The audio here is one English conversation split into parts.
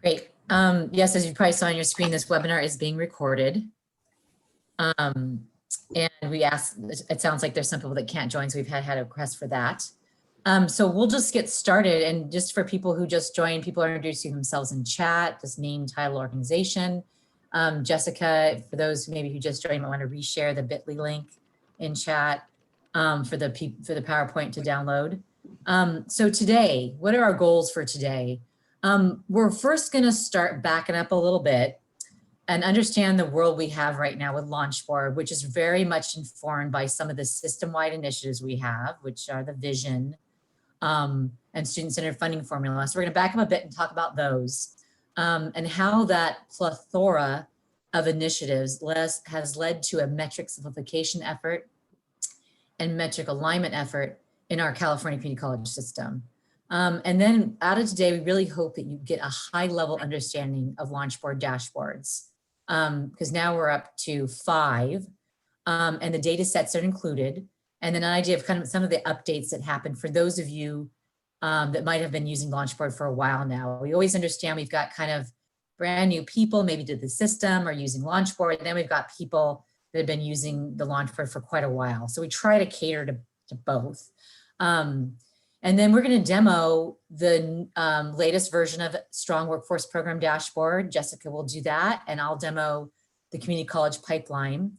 Great. Yes, as you probably saw on your screen, this webinar is being recorded. And we asked, it sounds like there's some people that can't join, so we've had a request for that. So we'll just get started. And just for people who just joined, people are introducing themselves in chat, just name, title, organization. Jessica, for those maybe who just joined, I want to reshare the bit.ly link in chat for the PowerPoint to download. So today, what are our goals for today? We're first going to start backing up a little bit and understand the world we have right now with LaunchBoard, which is very much informed by some of the system-wide initiatives we have, which are the vision and student-centered funding formula. So we're going to back up a bit and talk about those and how that plethora of initiatives has led to a metric simplification effort and metric alignment effort in our California community college system. And then out of today, we really hope that you get a high level understanding of LaunchBoard dashboards because now we're up to 5 and the data sets are included. And then an idea of kind of some of the updates that happened for those of you that might have been using LaunchBoard for a while now. We always understand we've got kind of brand new people maybe to the system or using LaunchBoard. And then we've got people that have been using the LaunchBoard for quite a while. So we try to cater to both. And then we're going to demo the latest version of Strong Workforce Program Dashboard. Jessica will do that, and I'll demo the community college pipeline.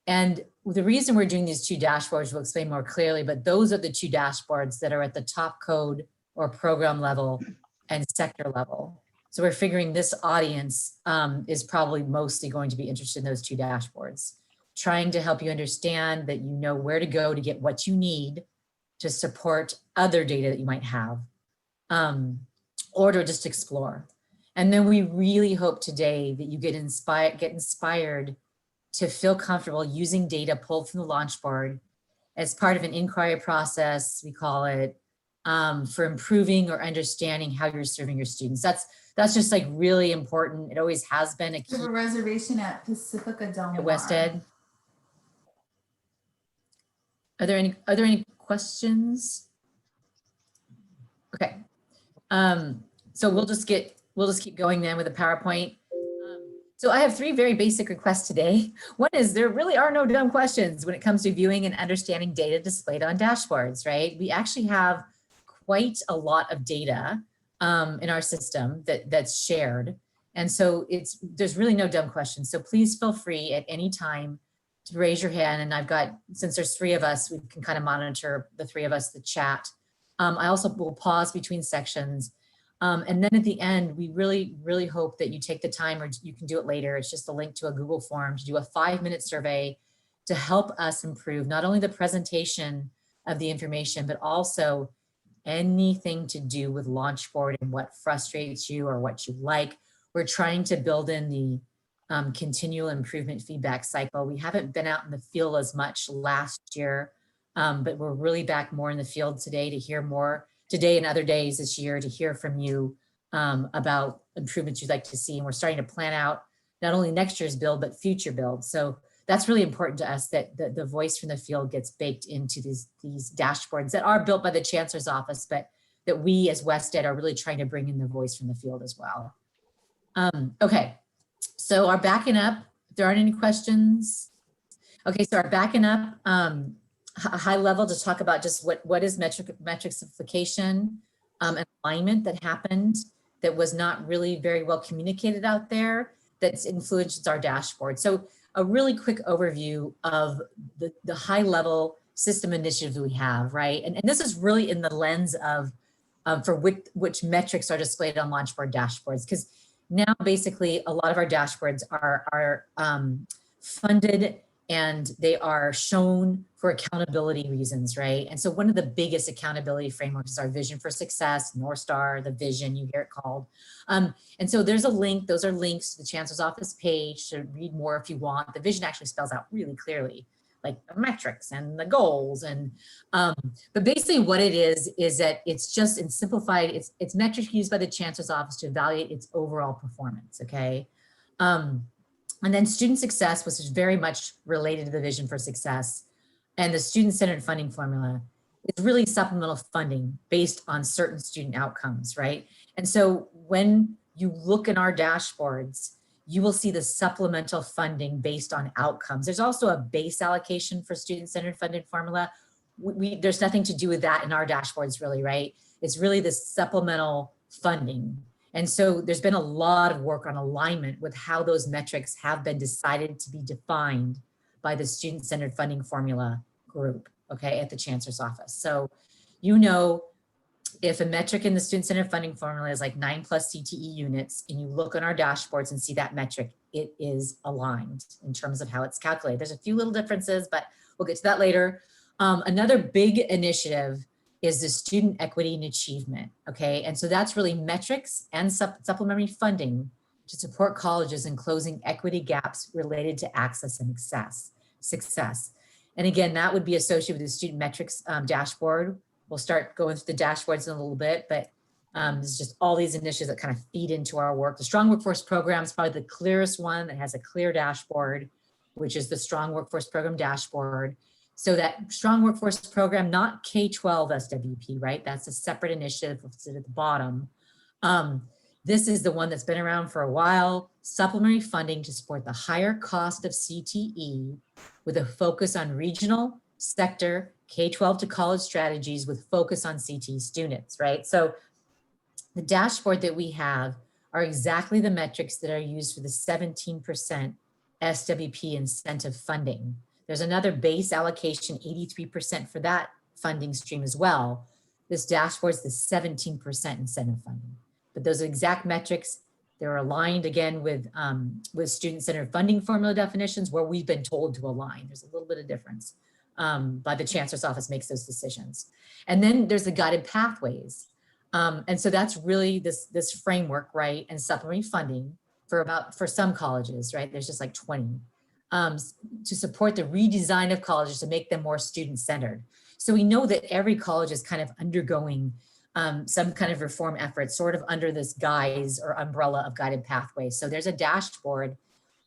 And the reason we're doing these 2 dashboards, we'll explain more clearly, but those are the 2 dashboards that are at the top code or program level and sector level. So we're figuring this audience is probably mostly going to be interested in those 2 dashboards, trying to help you understand that you know where to go to get what you need to support other data that you might have, or to just explore. And then we really hope today that you get inspired to feel comfortable using data pulled from the LaunchBoard as part of an inquiry process, we call it, for improving or understanding how you're serving your students. That's just like really important. It always has been a key. We have a reservation at Pacifica Del Mar. At West Ed. Are there any questions? Okay. So we'll just keep going then with the PowerPoint. So I have 3 very basic requests today. One is there really are no dumb questions when it comes to viewing and understanding data displayed on dashboards, right? We actually have quite a lot of data in our system that's shared. And so there's really no dumb questions. So please feel free at any time to raise your hand. And I've got, since there's 3 of us, we can kind of monitor the 3 of us, the chat. I also will pause between sections. And then at the end, we really, really hope that you take the time, or you can do it later. It's just a link to a Google form to do a 5-minute survey to help us improve not only the presentation of the information, but also anything to do with LaunchBoard and what frustrates you or what you like. We're trying to build in the continual improvement feedback cycle. We haven't been out in the field as much last year, but we're really back more in the field today to hear more today and other days this year to hear from you about improvements you'd like to see. And we're starting to plan out not only next year's build, but future builds. So that's really important to us that the voice from the field gets baked into these dashboards that are built by the Chancellor's Office, but that we as West Ed are really trying to bring in the voice from the field as well. Okay. So our backing up, if there aren't any questions. Okay, so our backing up, high level to talk about just what is metric simplification and alignment that happened that was not really very well communicated out there that's influenced our dashboard. So a really quick overview of the high level system initiatives we have, right? And this is really in the lens of for which metrics are displayed on LaunchBoard dashboards, because now basically a lot of our dashboards are funded and they are shown for accountability reasons, right? And so one of the biggest accountability frameworks is our vision for success, North Star, the vision, you hear it called. And so there's a link, those are links to the Chancellor's Office page to read more if you want. The vision actually spells out really clearly, like the metrics and the goals. And but basically what it is that it's just in simplified, it's metrics used by the Chancellor's Office to evaluate its overall performance, okay? And then student success, which is very much related to the vision for success, and the student-centered funding formula is really supplemental funding based on certain student outcomes, right? And so when you look in our dashboards, you will see the supplemental funding based on outcomes. There's also a base allocation for student-centered funded formula. There's nothing to do with that in our dashboards really, right? It's really the supplemental funding. And so there's been a lot of work on alignment with how those metrics have been decided to be defined by the student-centered funding formula group, okay, at the Chancellor's office. So, you know, if a metric in the student-centered funding formula is like 9+ CTE units, and you look on our dashboards and see that metric, it is aligned in terms of how it's calculated. There's a few little differences, but we'll get to that later. Another big initiative is the student equity and achievement, okay? And so that's really metrics and supplementary funding to support colleges in closing equity gaps related to access and success. And again, that would be associated with the student metrics dashboard. We'll start going through the dashboards in a little bit, but there's just all these initiatives that kind of feed into our work. The Strong Workforce Program is probably the clearest one that has a clear dashboard, which is the Strong Workforce Program dashboard. So that Strong Workforce Program, not K-12 SWP, right? That's a separate initiative at the bottom. This is the one that's been around for a while. Supplementary funding to support the higher cost of CTE with a focus on regional, sector, K-12 to college strategies with focus on CTE students, right? So the dashboard that we have are exactly the metrics that are used for the 17% SWP incentive funding. There's another base allocation, 83% for that funding stream as well. This dashboard is the 17% incentive funding. But those exact metrics, they're aligned again with student-centered funding formula definitions where we've been told to align. There's a little bit of difference, but the Chancellor's office makes those decisions. And then there's the guided pathways. And so that's really this framework, right? And supplementary funding for some colleges, right? There's just like 20 to support the redesign of colleges to make them more student-centered. So we know that every college is kind of undergoing some kind of reform effort, sort of under this guise or umbrella of guided pathways. So there's a dashboard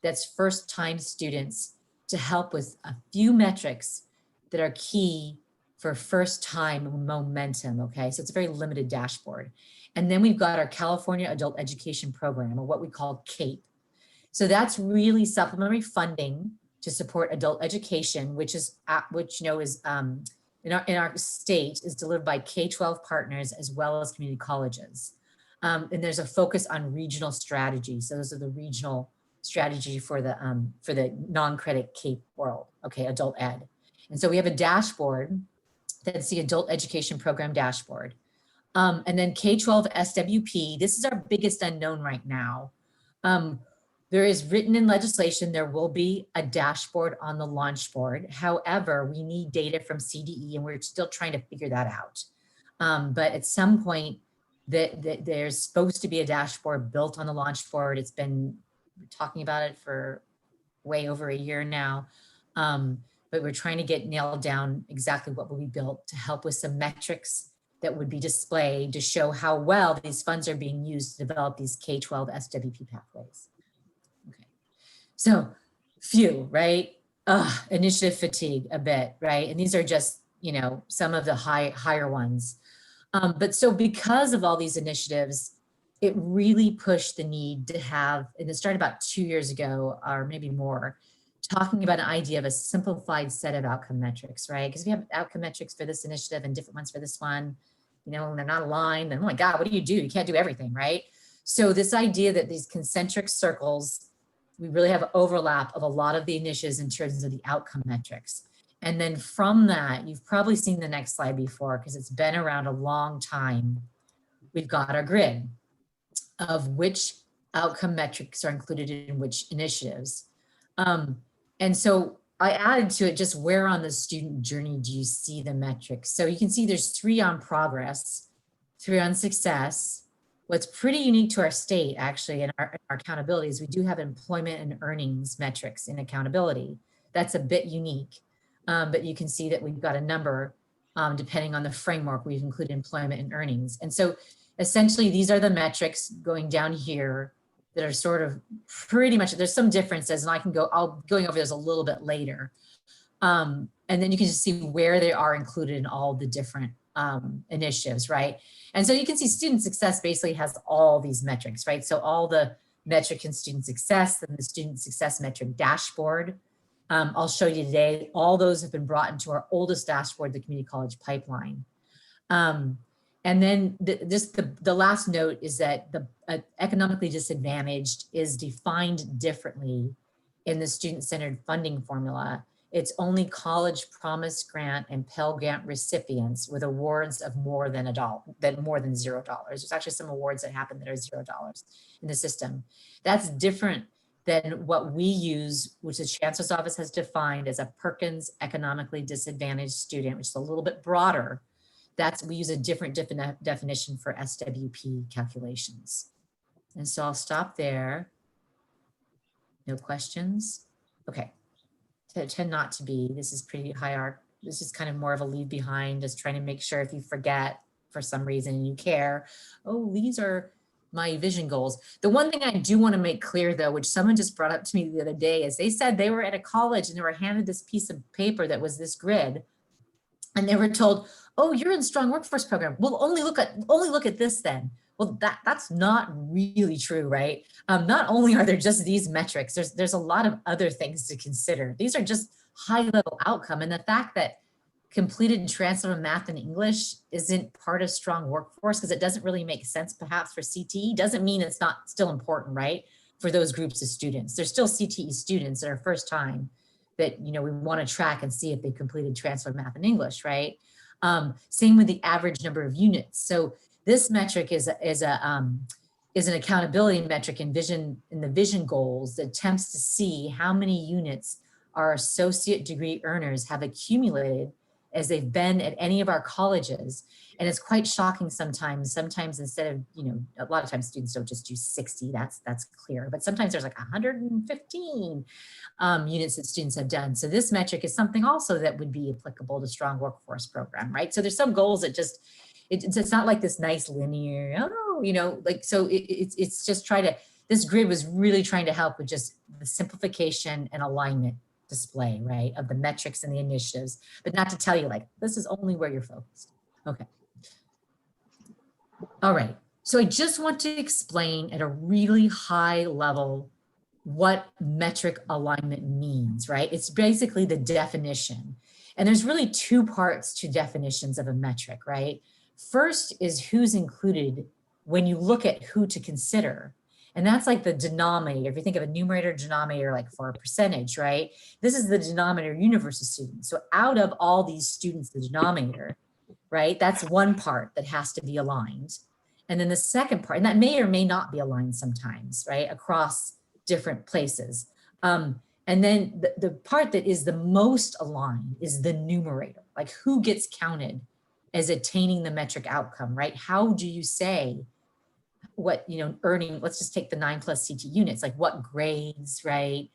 that's first-time students to help with a few metrics that are key for first-time momentum, okay? So it's a very limited dashboard. And then we've got our California Adult Education Program, or what we call CAPE. So that's really supplementary funding to support adult education, which is in our state is delivered by K-12 partners as well as community colleges. And there's a focus on regional strategy. So those are the regional strategy for the non-credit CAPE world, okay, adult ed. And so we have a dashboard that's the Adult Education Program dashboard. And then K-12 SWP, this is our biggest unknown right now. There is written in legislation, there will be a dashboard on the LaunchBoard. However, we need data from CDE and we're still trying to figure that out. But at some point there's supposed to be a dashboard built on the LaunchBoard. It's been talking about it for way over a year now. But we're trying to get nailed down exactly what will be built to help with some metrics that would be displayed to show how well these funds are being used to develop these K-12 SWP pathways. Okay, so few, right? Initiative fatigue a bit, right? And these are just, you know, some of the higher ones. But so because of all these initiatives, it really pushed the need to have, and it started about 2 years ago or maybe more, talking about an idea of a simplified set of outcome metrics, right? Because we have outcome metrics for this initiative and different ones for this one, you know, and they're not aligned. And oh my God, what do? You can't do everything, right? So this idea that these concentric circles, we really have overlap of a lot of the initiatives in terms of the outcome metrics. And then from that, you've probably seen the next slide before because it's been around a long time. We've got our grid of which outcome metrics are included in which initiatives. And so I added to it just where on the student journey do you see the metrics? So you can see there's 3 on progress, 3 on success. What's pretty unique to our state actually in our accountability is we do have employment and earnings metrics in accountability. That's a bit unique, but you can see that we've got a number depending on the framework we've included employment and earnings. And so essentially these are the metrics going down here that are sort of pretty much, there's some differences and I'll going over those a little bit later. And then you can just see where they are included in all the different initiatives, right? And so you can see student success basically has all these metrics, right? So all the metric in student success and the student success metric dashboard, I'll show you today, all those have been brought into our oldest dashboard, the community college pipeline. And then the last note is that the economically disadvantaged is defined differently in the student-centered funding formula. It's only College Promise Grant and Pell Grant recipients with awards of more than $0. There's actually some awards that happen that are $0 in the system. That's different than what we use, which the Chancellor's Office has defined as a Perkins economically disadvantaged student, which is a little bit broader. We use a different definition for SWP calculations. And so I'll stop there. No questions? Okay. Tend not to be. This is pretty hierarchical. This is kind of more of a leave behind, just trying to make sure if you forget for some reason and you care, oh, these are my vision goals. The one thing I do want to make clear though, which someone just brought up to me the other day, is they said they were at a college and they were handed this piece of paper that was this grid. And they were told, oh, you're in strong workforce program. Well, only look at this then. Well, that's not really true, right? Not only are there just these metrics, there's a lot of other things to consider. These are just high level outcome. And the fact that completed and transfer of math and English isn't part of strong workforce because it doesn't really make sense perhaps for CTE doesn't mean it's not still important, right? For those groups of students. There's still CTE students that are first time that, you know, we want to track and see if they completed transfer of math and English, right? Same with the average number of units. So this metric is an accountability metric in the vision goals that attempts to see how many units our associate degree earners have accumulated as they've been at any of our colleges. And it's quite shocking sometimes. Sometimes instead of, you know, a lot of times students don't just do 60, that's clear, but sometimes there's like 115 units that students have done. So this metric is something also that would be applicable to strong workforce program, right? So there's some goals that just, it's not like this nice linear, oh, you know, like, so it's just this grid was really trying to help with just the simplification and alignment display, right, of the metrics and the initiatives, but not to tell you like, this is only where you're focused. Okay. All right. So I just want to explain at a really high level what metric alignment means, right? It's basically the definition. And there's really two parts to definitions of a metric, right? First is who's included when you look at who to consider. And that's like the denominator. If you think of a numerator denominator, like for a percentage, right? This is the denominator universe of students. So out of all these students, the denominator, right? That's one part that has to be aligned. And then the second part, and that may or may not be aligned sometimes, right? Across different places. And then the part that is the most aligned is the numerator, like who gets counted as attaining the metric outcome, right? How do you say what, you know, earning, let's just take the 9+ CT units, like what grades, right?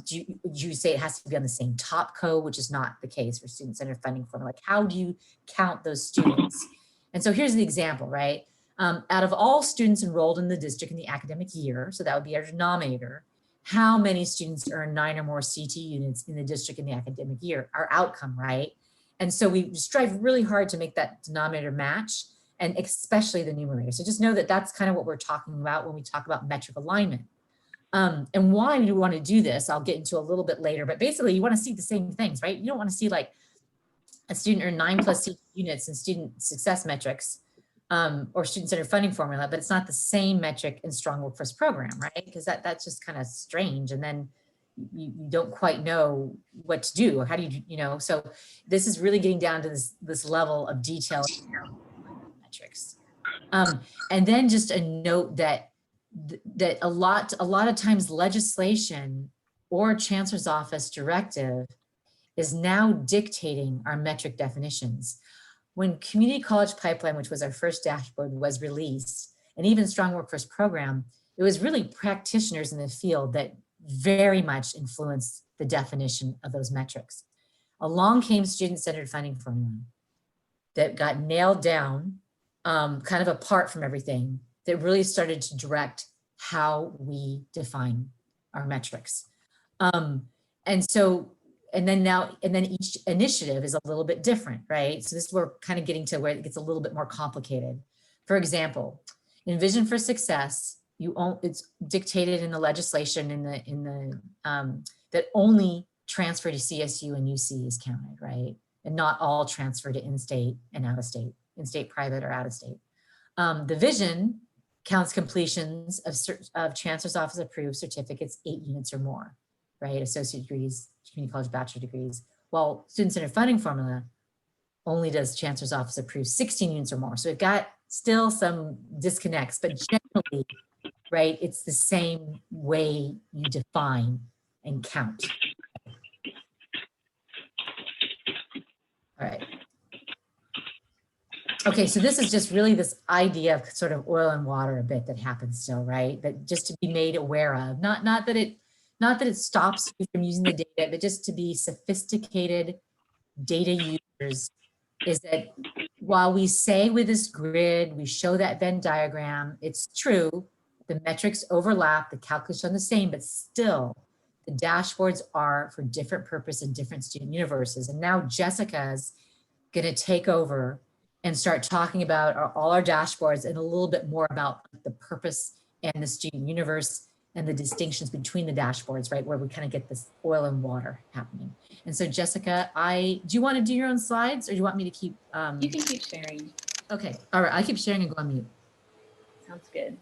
Do you say it has to be on the same top code, which is not the case for student-centered funding formula? Like how do you count those students? And so here's the example, right? Out of all students enrolled in the district in the academic year, so that would be our denominator, how many students earn 9 or more CT units in the district in the academic year, our outcome, right? And so we strive really hard to make that denominator match, and especially the numerator. So just know that that's kind of what we're talking about when we talk about metric alignment. And why do you want to do this? I'll get into a little bit later, but basically you want to see the same things, right? You don't want to see like a student earn 9+ CT units in student success metrics or student-centered funding formula, but it's not the same metric in strong workforce program, right? Because that's just kind of strange. And then you don't quite know what to do. How do you, you know, so this is really getting down to this level of detail metrics. And then just a note that a lot of times legislation or Chancellor's Office directive is now dictating our metric definitions. When Community College Pipeline, which was our first dashboard, was released, and even Strong Workforce Program, it was really practitioners in the field that very much influenced the definition of those metrics. Along came student-centered funding formula that got nailed down, kind of apart from everything, that really started to direct how we define our metrics. And so and then each initiative is a little bit different, right? So this, we're kind of getting to where it gets a little bit more complicated. For example, in Vision for Success, it's dictated in the legislation that only transfer to CSU and UC is counted, right? And not all transfer to in-state and out-of-state, in-state private or out-of-state. The vision counts completions of Chancellor's Office approved certificates 8 units or more, right? Associate degrees, community college bachelor degrees, while student-centered funding formula only does Chancellor's Office approve 16 units or more. So we've got still some disconnects, but generally, right, it's the same way you define and count. All right. Okay, so this is just really this idea of sort of oil and water a bit that happens still, right? That just to be made aware of, not that it stops you from using the data, but just to be sophisticated data users, is that while we say with this grid, we show that Venn diagram, it's true, the metrics overlap, the calculations are the same, but still the dashboards are for different purpose and different student universes. And now Jessica's gonna take over and start talking about all our dashboards and a little bit more about the purpose and the student universe and the distinctions between the dashboards, right? Where we kind of get this oil and water happening. And so Jessica, do you want to do your own slides or do you want me to keep? You can keep sharing. Okay, all right, I keep sharing and go on mute. Sounds good.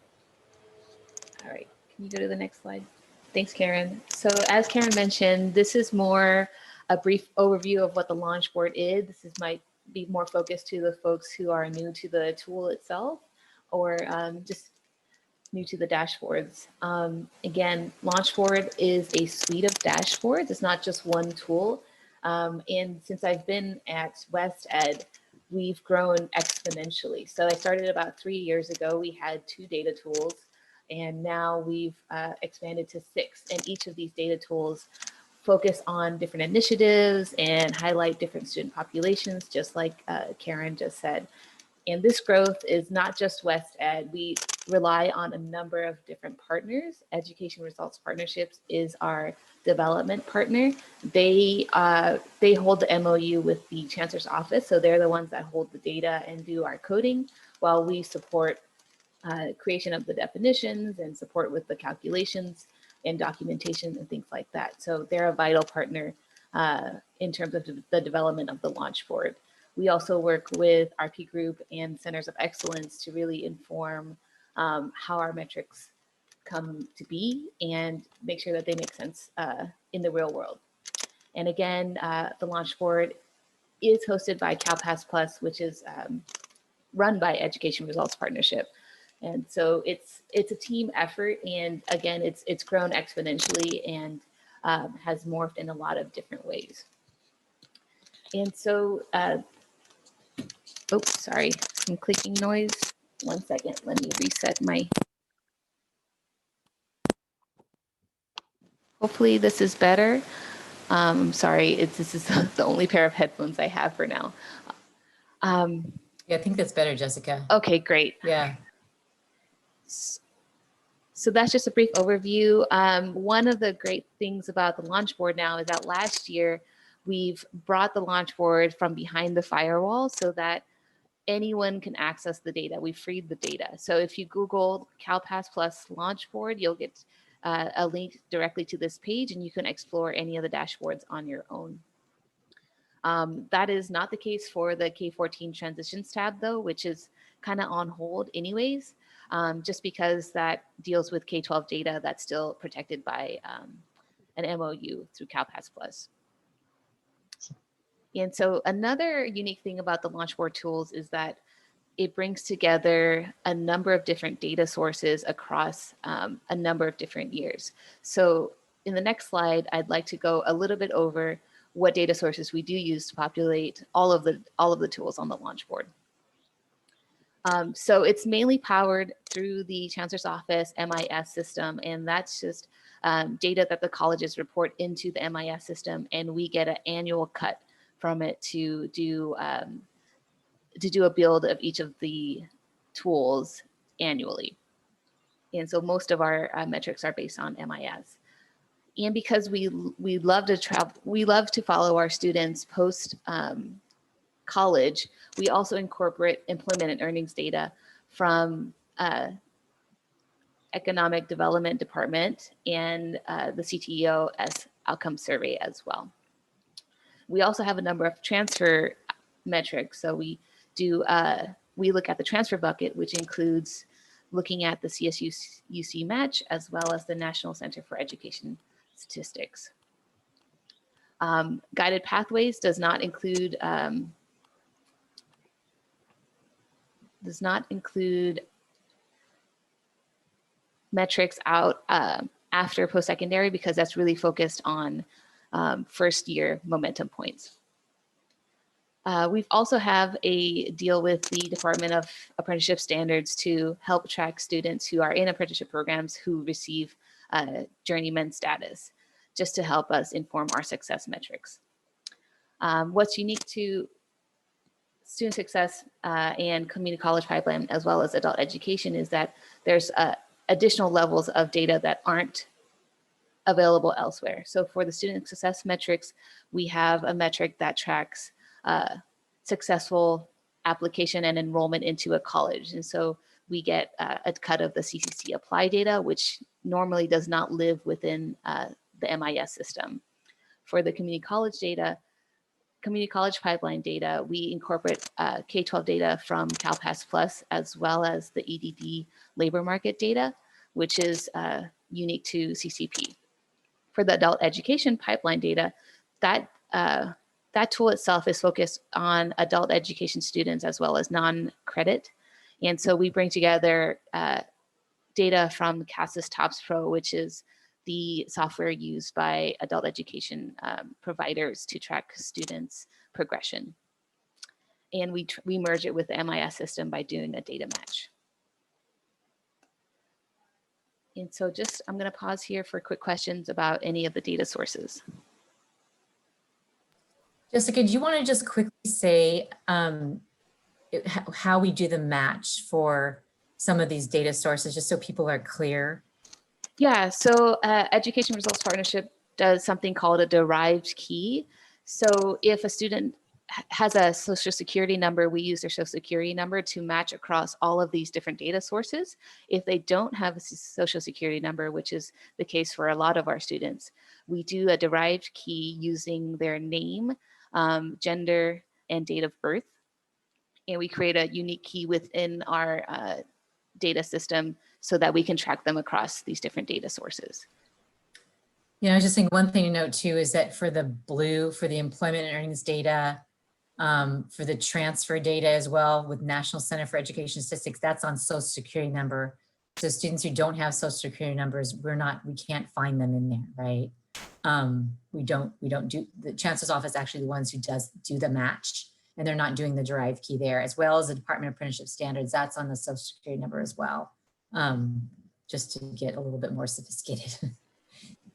All right, can you go to the next slide? Thanks, Karen. So as Karen mentioned, this is more a brief overview of what the LaunchBoard is. This might be more focused to the folks who are new to the tool itself or just new to the dashboards. Again, LaunchBoard is a suite of dashboards. It's not just one tool. And since I've been at West Ed, we've grown exponentially. So I started about 3 years ago. We had 2 data tools, and now we've expanded to 6. And each of these data tools focus on different initiatives and highlight different student populations, just like Karen just said. And this growth is not just West Ed. We rely on a number of different partners. Education Results Partnerships is our development partner. They hold the MOU with the Chancellor's Office, so they're the ones that hold the data and do our coding, while we support creation of the definitions and support with the calculations and documentation and things like that. So they're a vital partner in terms of the development of the LaunchBoard. We also work with RP Group and Centers of Excellence to really inform how our metrics come to be and make sure that they make sense in the real world. And again, the LaunchBoard is hosted by CalPass Plus, which is run by Education Results Partnership. And so it's a team effort, and again, it's grown exponentially and has morphed in a lot of different ways. And so, oops, sorry, some clicking noise. 1 second, let me reset my. Hopefully this is better. Sorry, this is the only pair of headphones I have for now. Yeah, I think that's better, Jessica. Okay, great. Yeah. So that's just a brief overview. One of the great things about the LaunchBoard now is that last year we've brought the LaunchBoard from behind the firewall so that anyone can access the data. We freed the data. So if you Google CalPass Plus LaunchBoard, you'll get a link directly to this page, and you can explore any of the dashboards on your own. That is not the case for the K-14 transitions tab, though, which is kind of on hold anyways. Just because that deals with K-12 data that's still protected by an MOU through CalPass Plus. And so another unique thing about the LaunchBoard tools is that it brings together a number of different data sources across a number of different years. So in the next slide, I'd like to go a little bit over what data sources we do use to populate all of the tools on the LaunchBoard. So it's mainly powered through the Chancellor's Office MIS system, and that's just data that the colleges report into the MIS system, and we get an annual cut from it to do a build of each of the tools annually. And so most of our metrics are based on MIS. And because we love to travel, we love to follow our students post college, we also incorporate employment and earnings data from Economic Development Department and the CTEO as outcome survey as well. We also have a number of transfer metrics. So we look at the transfer bucket, which includes looking at the CSU-UC match, as well as the National Center for Education Statistics. Guided pathways does not include metrics out after post-secondary, because that's really focused on first year momentum points. We've also have a deal with the Department of Apprenticeship Standards to help track students who are in apprenticeship programs who receive journeyman status, just to help us inform our success metrics. What's unique to student success and community college pipeline, as well as adult education, is that there's additional levels of data that aren't available elsewhere. So for the student success metrics, we have a metric that tracks successful application and enrollment into a college. And so we get a cut of the CCC apply data, which normally does not live within the MIS system. For the community college data, community college pipeline data, we incorporate K-12 data from CalPass Plus, as well as the EDD labor market data, which is unique to CCP. For the adult education pipeline data, that tool itself is focused on adult education students as well as non-credit. And so we bring together data from CASAS TOPS Pro, which is the software used by adult education providers to track students' progression. And we merge it with the MIS system by doing a data match. And so I'm going to pause here for quick questions about any of the data sources. Jessica, do you want to just quickly say how we do the match for some of these data sources, just so people are clear? Yeah, so Education Results Partnership does something called a derived key. So if a student has a social security number, we use their social security number to match across all of these different data sources. If they don't have a social security number, which is the case for a lot of our students, we do a derived key using their name, gender, and date of birth. And we create a unique key within our data system so that we can track them across these different data sources. I was just thinking one thing to note too is that for the blue, for the employment and earnings data, for the transfer data as well with National Center for Education Statistics, that's on social security number. So students who don't have social security numbers, we can't find them in there, right? We don't do, the Chancellor's Office actually the ones who do the match, and they're not doing the derived key there, as well as the Department of Apprenticeship Standards, that's on the social security number as well, just to get a little bit more sophisticated.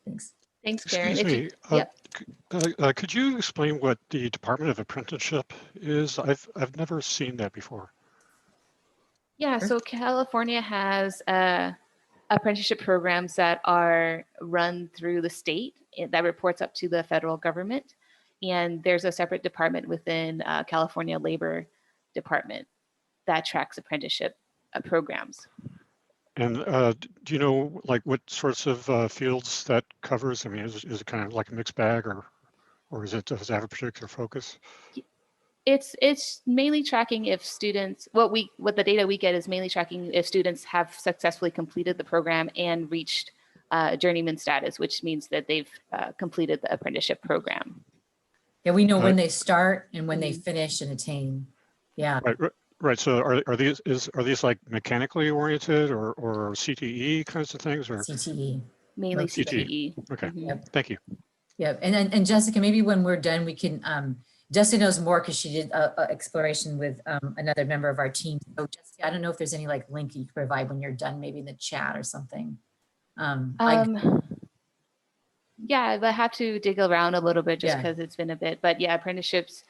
Thanks. Thanks, Karen. Excuse me, could you explain what the Department of Apprenticeship is? I've never seen that before. Yeah, so California has apprenticeship programs that are run through the state that reports up to the federal government. And there's a separate department within California Labor Department that tracks apprenticeship programs. And do you know like what sorts of fields that covers? I mean, is it kind of like a mixed bag, or does it have a particular focus? It's mainly tracking if students, what the data we get is mainly tracking if students have successfully completed the program and reached journeyman status, which means that they've completed the apprenticeship program. Yeah, we know when they start and when they finish and attain. Yeah. Right. So are these like mechanically oriented or CTE kinds of things, or CTE? Mainly CTE. Okay. Yep. Thank you. Yeah, and Jessica, maybe when we're done, we can. Jessica knows more because she did a exploration with another member of our team. So Jessica, I don't know if there's any like link you can provide when you're done, maybe in the chat or something. Yeah, I have to dig around a little bit just because it's been a bit. But yeah, apprenticeships,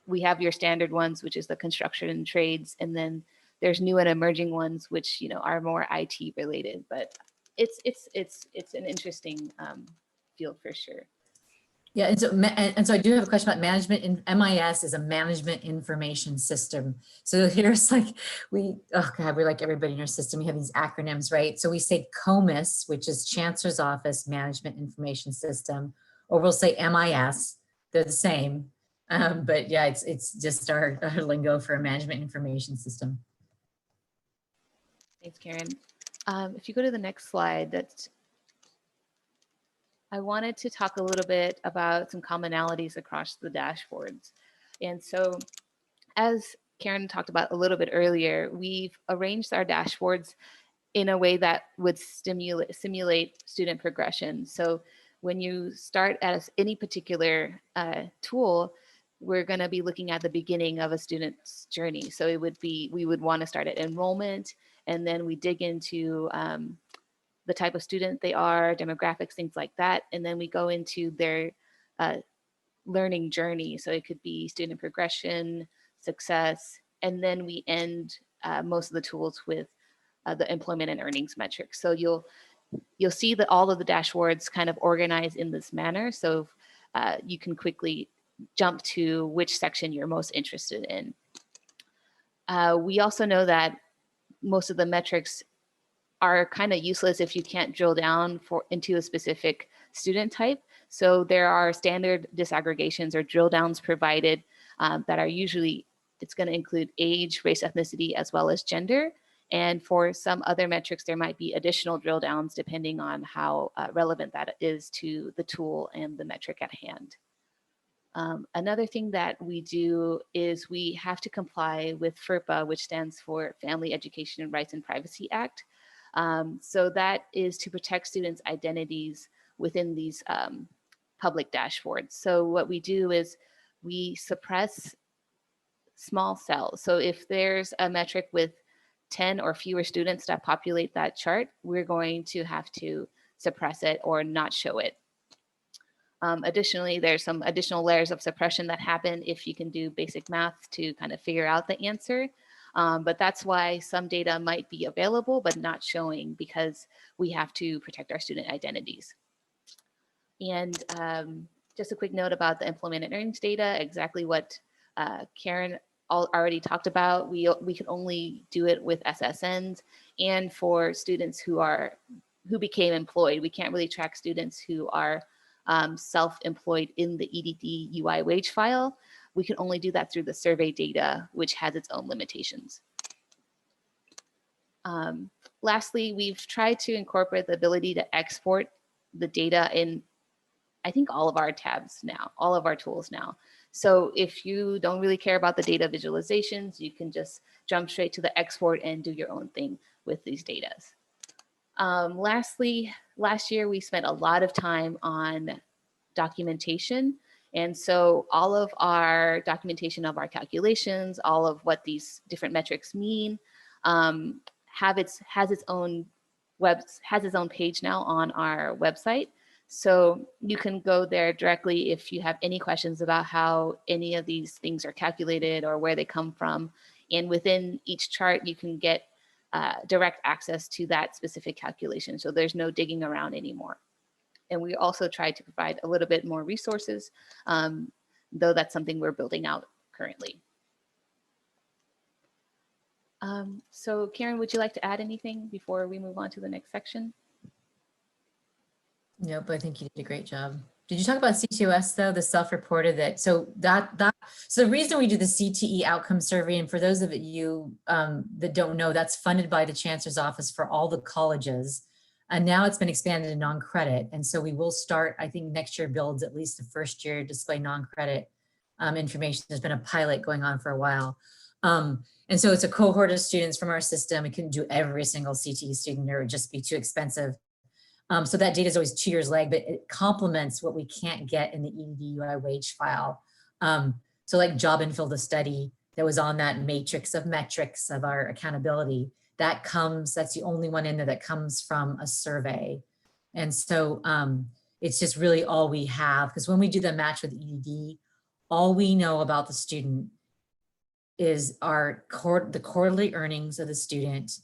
we have your standard ones, which is the construction and trades, and then there's new and emerging ones, which are more IT related. But it's an interesting field for sure. Yeah, and so, and so I do have a question about management. In MIS is a management information system. So here's like, oh God, we're like everybody in our system. We have these acronyms, right? So we say COMIS, which is Chancellor's Office Management Information System, or we'll say MIS. They're the same. But yeah, it's just our lingo for a management information system. Thanks, Karen. If you go to the next slide, I wanted to talk a little bit about some commonalities across the dashboards. And so as Karen talked about a little bit earlier, we've arranged our dashboards in a way that would simulate student progression. So when you start at any particular tool, we're going to be looking at the beginning of a student's journey. So it would be, we would want to start at enrollment, and then we dig into the type of student they are, demographics, things like that. And then we go into their learning journey. So it could be student progression, success, and then we end most of the tools with the employment and earnings metrics. So you'll see that all of the dashboards kind of organize in this manner. So you can quickly jump to which section you're most interested in. We also know that most of the metrics are kind of useless if you can't drill down into a specific student type. So there are standard disaggregations or drill downs provided that are usually, it's going to include age, race, ethnicity, as well as gender. And for some other metrics, there might be additional drill downs depending on how relevant that is to the tool and the metric at hand. Another thing that we do is we have to comply with FERPA, which stands for Family Education Rights and Privacy Act. So that is to protect students' identities within these public dashboards. So what we do is we suppress small cells. So if there's a metric with 10 or fewer students that populate that chart, we're going to have to suppress it or not show it. Additionally, there's some additional layers of suppression that happen if you can do basic math to kind of figure out the answer. But that's why some data might be available but not showing, because we have to protect our student identities. And just a quick note about the employment and earnings data, exactly what Karen already talked about. We can only do it with SSNs and for students who became employed. We can't really track students who are self-employed in the EDD UI wage file. We can only do that through the survey data, which has its own limitations. Lastly, we've tried to incorporate the ability to export the data in, I think, all of our tabs now, all of our tools now. So if you don't really care about the data visualizations, you can just jump straight to the export and do your own thing with these data. Lastly, last year we spent a lot of time on documentation. And so all of our documentation of our calculations, all of what these different metrics mean, has its own page now on our website. So you can go there directly if you have any questions about how any of these things are calculated or where they come from. And within each chart, you can get direct access to that specific calculation. So there's no digging around anymore. And we also try to provide a little bit more resources, though that's something we're building out currently. So Karen, would you like to add anything before we move on to the next section? Nope, I think you did a great job. Did you talk about CTOS though, the self-reported that, so the reason we do the CTE outcome survey, and for those of you that don't know, that's funded by the Chancellor's Office for all the colleges. And now it's been expanded to non-credit. And so we will start, I think next year builds at least the first year display non-credit information. There's been a pilot going on for a while. And so it's a cohort of students from our system. We couldn't do every single CTE student, or it would just be too expensive. So that data is always 2 years lag, but it complements what we can't get in the EDD UI wage file. So like job and fill the study that was on that matrix of metrics of our accountability, that's the only one in there that comes from a survey. And so it's just really all we have, because when we do the match with EDD, all we know about the student is the quarterly earnings of the student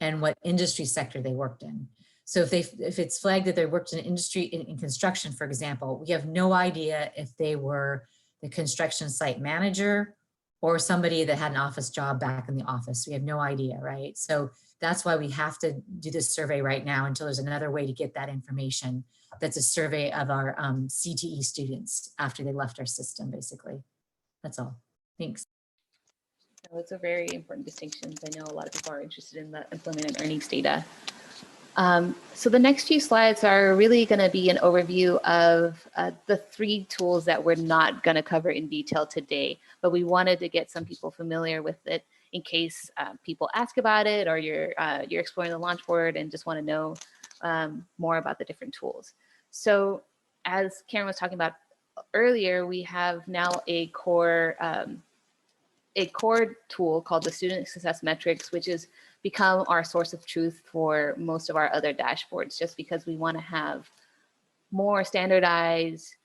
and what industry sector they worked in. So if it's flagged that they worked in an industry in construction, for example, we have no idea if they were the construction site manager or somebody that had an office job back in the office. We have no idea, right? So that's why we have to do this survey right now until there's another way to get that information. That's a survey of our CTE students after they left our system, basically. That's all. Thanks. Those are very important distinctions. I know a lot of people are interested in the employment and earnings data. So the next few slides are really going to be an overview of the 3 tools that we're not going to cover in detail today, but we wanted to get some people familiar with it in case people ask about it, or you're exploring the LaunchBoard and just want to know more about the different tools. So as Karen was talking about earlier, we have now a core tool called the Student Success Metrics, which has become our source of truth for most of our other dashboards, just because we want to have more standardized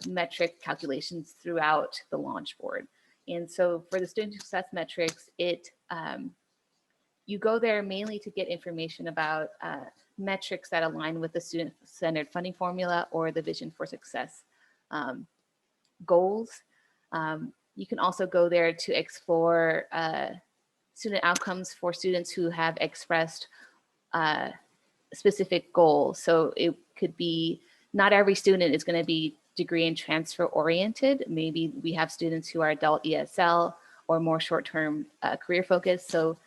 metric calculations throughout the LaunchBoard. And so for the Student Success Metrics, you go there mainly to get information about metrics that align with the student-centered funding formula or the Vision for Success goals. You can also go there to explore student outcomes for students who have expressed specific goals. So it could be, not every student is going to be degree and transfer oriented. Maybe we have students who are adult ESL or more short-term career focused. So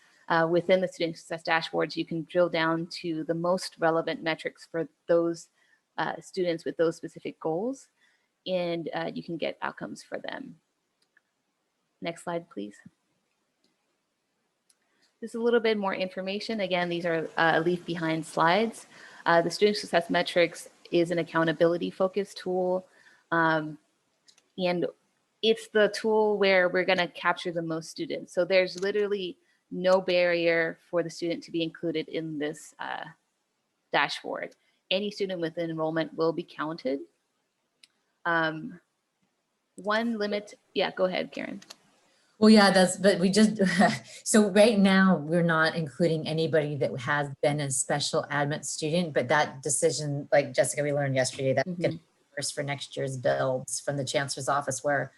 within the Student Success dashboards, you can drill down to the most relevant metrics for those students with those specific goals, and you can get outcomes for them. Next slide, please. This is a little bit more information. Again, these are leave behind slides. The Student Success Metrics is an accountability focused tool. And it's the tool where we're gonna capture the most students. So there's literally no barrier for the student to be included in this dashboard. Any student with enrollment will be counted. One limit, yeah, go ahead, Karen. Well, yeah, but we just, so right now we're not including anybody that has been a special admit student, but that decision, like Jessica, we learned yesterday, that's going to be reversed for next year's builds from the chancellor's office, where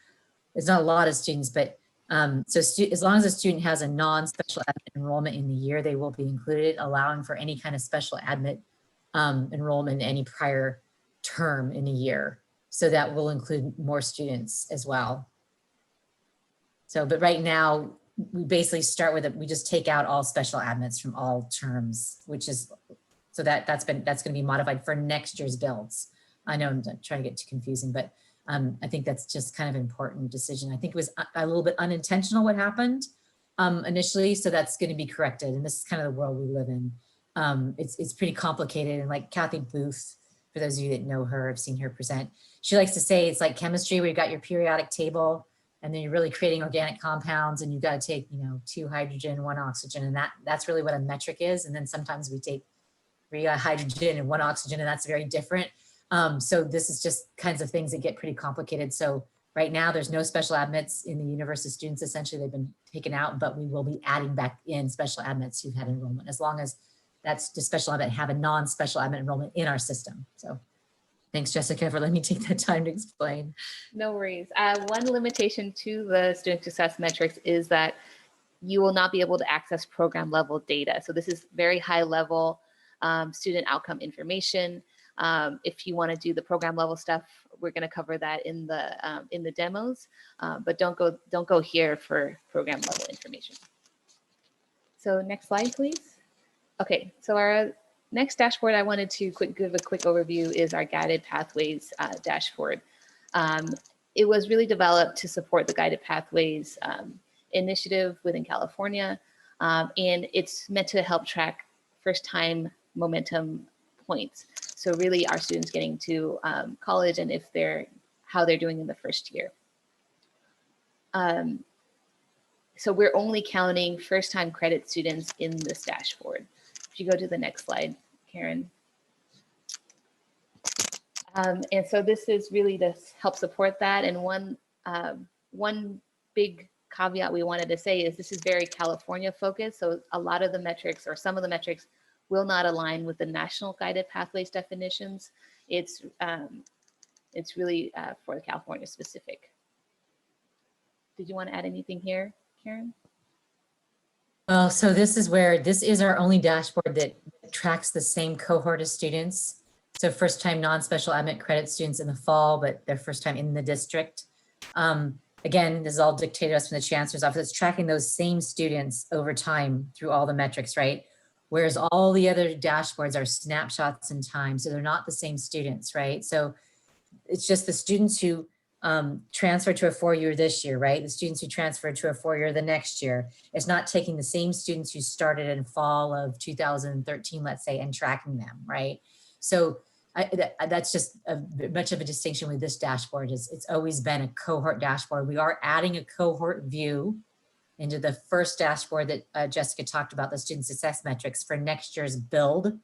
there's not a lot of students, but so as long as a student has a non-special admit enrollment in the year, they will be included, allowing for any kind of special admit enrollment in any prior term in a year. So that will include more students as well. So, but right now we basically start with it. We just take out all special admits from all terms, which is, so that's going to be modified for next year's builds. I know I'm not trying to get too confusing, but I think that's just kind of an important decision. I think it was a little bit unintentional what happened initially, so that's going to be corrected. And this is kind of the world we live in. It's pretty complicated, and like Kathy Booth, for those of you that know her, I've seen her present. She likes to say it's like chemistry, where you got your periodic table, and then you're really creating organic compounds, and you've got to take, 2 hydrogen, 1 oxygen, and that's really what a metric is. And then sometimes we take 3 hydrogen and 1 oxygen, and that's very different. So this is just kinds of things that get pretty complicated. So right now there's no special admits in the universe of students. Essentially, they've been taken out, but we will be adding back in special admits who've had enrollment, as long as that's the special admit have a non-special admit enrollment in our system. So thanks, Jessica, for letting me take that time to explain. No worries. One limitation to the Student Success Metrics is that you will not be able to access program level data. So this is very high level student outcome information. If you want to do the program level stuff, we're going to cover that in the demos, but don't go here for program level information. So next slide, please. Okay, so our next dashboard I wanted to give a quick overview is our Guided Pathways dashboard. It was really developed to support the Guided Pathways initiative within California, and it's meant to help track first-time momentum points. So really our students getting to college, and how they're doing in the first year. So we're only counting first-time credit students in this dashboard. If you go to the next slide, Karen. And so this is really to help support that. And one big caveat we wanted to say is this is very California focused. So a lot of the metrics, or some of the metrics, will not align with the national guided pathways definitions. It's really for the California specific. Did you want to add anything here, Karen? Well, so this is our only dashboard that tracks the same cohort of students. So first time non-special admit credit students in the fall, but their first time in the district. Again, this is all dictated to us from the chancellor's office. It's tracking those same students over time through all the metrics, right? Whereas all the other dashboards are snapshots in time. So they're not the same students, right? So it's just the students who transfer to a 4-year this year, right? The students who transfer to a 4-year the next year. It's not taking the same students who started in fall of 2013, let's say, and tracking them, right? So that's just much of a distinction with this dashboard. It's always been a cohort dashboard. We are adding a cohort view into the first dashboard that Jessica talked about, the student success metrics for next year's build.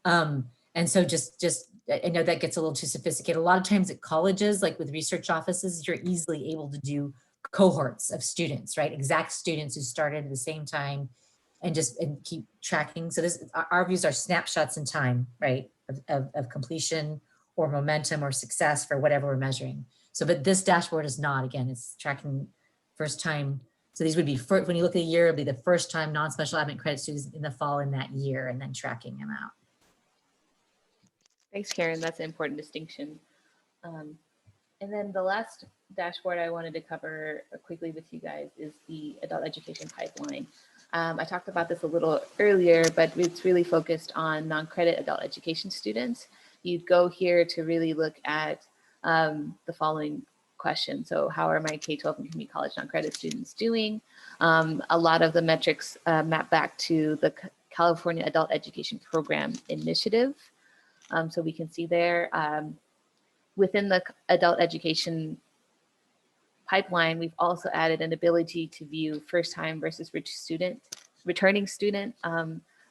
And so just I know that gets a little too sophisticated. A lot of times at colleges, like with research offices, you're easily able to do cohorts of students, right? Exact students who started at the same time and keep tracking. So our views are snapshots in time, right? Of completion or momentum or success for whatever we're measuring. So, but this dashboard is not, again, it's tracking first time. So these would be, when you look at a year, it'll be the first time non-special admit credit students in the fall in that year and then tracking them out. Thanks, Karen. That's an important distinction. And then the last dashboard I wanted to cover quickly with you guys is the adult education pipeline. I talked about this a little earlier, but it's really focused on non-credit adult education students. You'd go here to really look at the following question. So how are my K-12 and community college non-credit students doing? A lot of the metrics map back to the California Adult Education Program Initiative. So we can see there within the adult education pipeline, we've also added an ability to view first-time versus returning student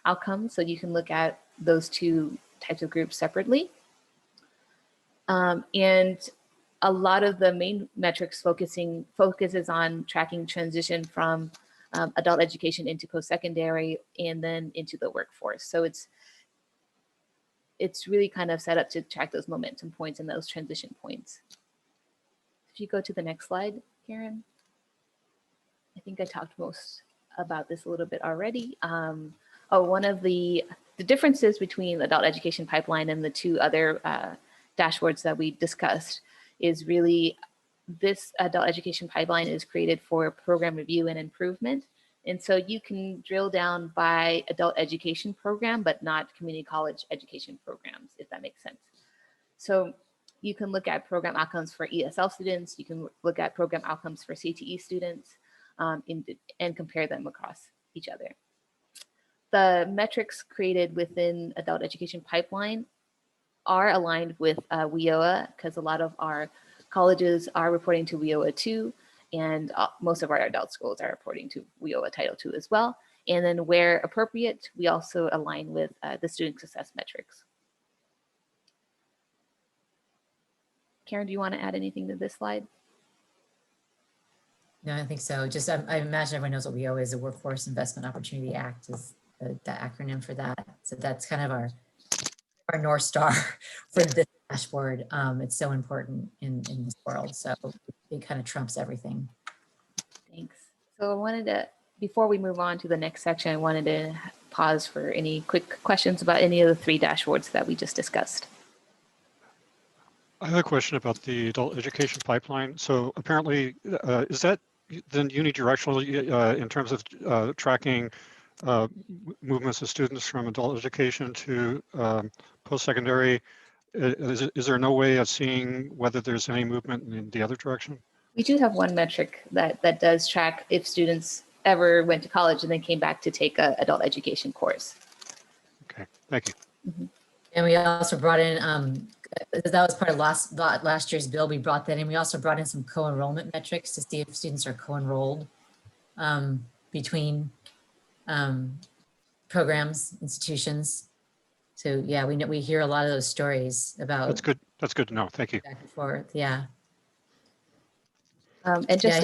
outcomes. So you can look at those two types of groups separately. And a lot of the main metrics focuses on tracking transition from adult education into post-secondary and then into the workforce. So it's really kind of set up to track those momentum points and those transition points. If you go to the next slide, Karen. I think I talked most about this a little bit already. One of the differences between the adult education pipeline and the two other dashboards that we discussed is really this adult education pipeline is created for program review and improvement. And so you can drill down by adult education program, but not community college education programs, if that makes sense. So you can look at program outcomes for ESL students. You can look at program outcomes for CTE students and compare them across each other. The metrics created within adult education pipeline are aligned with WIOA because a lot of our colleges are reporting to WIOA 2 and most of our adult schools are reporting to WIOA Title II as well. And then where appropriate, we also align with the student success metrics. Karen, do you want to add anything to this slide? No, I think so. Just I imagine everyone knows what WIOA is. The Workforce Investment Opportunity Act is the acronym for that. So that's kind of our North Star for this dashboard. It's so important in this world. So it kind of trumps everything. Thanks. So I wanted to, before we move on to the next section, I wanted to pause for any quick questions about any of the three dashboards that we just discussed. I have a question about the adult education pipeline. So apparently, is that then unidirectional in terms of tracking movements of students from adult education to post-secondary? Is there no way of seeing whether there's any movement in the other direction? We do have one metric that does track if students ever went to college and then came back to take an adult education course. Okay, thank you. Mm-hmm. And we also brought in, that was part of last year's bill, we brought that in. We also brought in some co-enrollment metrics to see if students are co-enrolled between programs, institutions. So yeah, we hear a lot of those stories about. That's good. That's good to know. Thank you. Back and forth, yeah. And just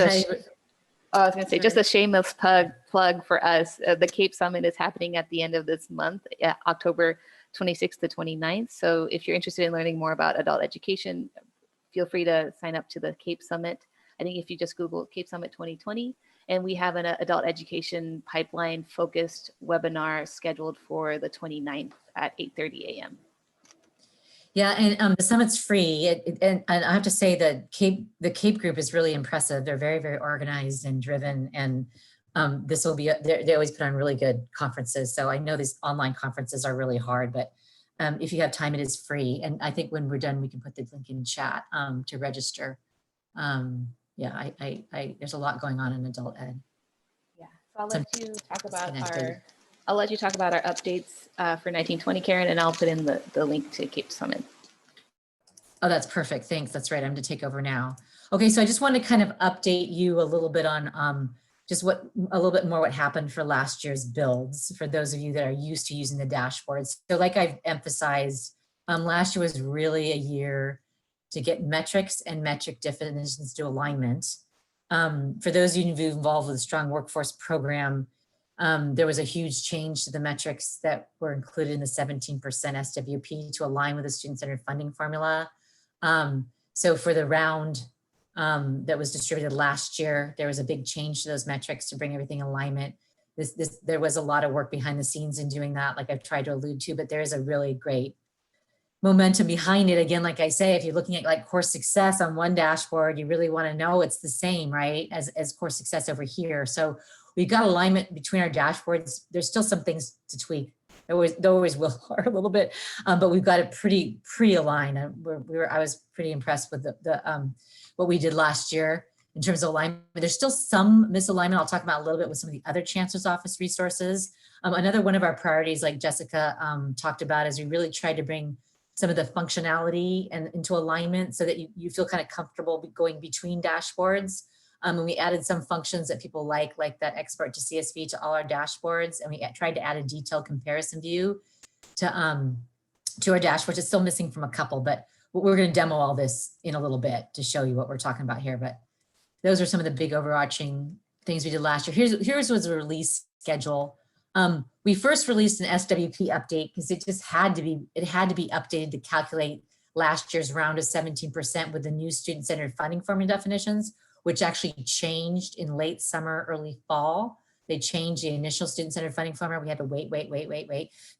I was going to say, just a shameless plug for us. The Cape Summit is happening at the end of this month, October 26th to 29th. So if you're interested in learning more about adult education, feel free to sign up to the Cape Summit. I think if you just Google Cape Summit 2020, and we have an adult education pipeline focused webinar scheduled for the 29th at 8:30 a.m. Yeah, and the summit's free. And I have to say that the Cape group is really impressive. They're very, very organized and driven. And this will be, they always put on really good conferences. So I know these online conferences are really hard, but if you have time, it is free. And I think when we're done, we can put the link in chat to register. Yeah, there's a lot going on in adult ed. Yeah, so I'll let you talk about our updates for 1920, Karen, and I'll put in the link to Cape Summit. Oh, that's perfect. Thanks. That's right. I'm going to take over now. Okay, so I just want to kind of update you a little bit on just a little bit more what happened for last year's builds for those of you that are used to using the dashboards. So like I've emphasized, last year was really a year to get metrics and metric definitions to alignment. For those of you who are involved with the Strong Workforce Program, there was a huge change to the metrics that were included in the 17% SWP to align with the student-centered funding formula. So for the round that was distributed last year, there was a big change to those metrics to bring everything in alignment. There was a lot of work behind the scenes in doing that, like I've tried to allude to, but there is a really great momentum behind it. Again, like I say, if you're looking at like course success on one dashboard, you really want to know it's the same, right, as course success over here. So we've got alignment between our dashboards. There's still some things to tweak. There always will a little bit, but we've got it pretty aligned. I was pretty impressed with what we did last year in terms of alignment. There's still some misalignment. I'll talk about a little bit with some of the other Chancellor's Office resources. Another one of our priorities, like Jessica talked about, is we really tried to bring some of the functionality into alignment so that you feel kind of comfortable going between dashboards. And we added some functions that people like that export to CSV to all our dashboards. And we tried to add a detailed comparison view to our dashboards. It's still missing from a couple, but we're going to demo all this in a little bit to show you what we're talking about here. But those are some of the big overarching things we did last year. Here's was the release schedule. We first released an SWP update because it had to be updated to calculate last year's round of 17% with the new student-centered funding formula definitions, which actually changed in late summer, early fall. They changed the initial student-centered funding formula. We had to wait.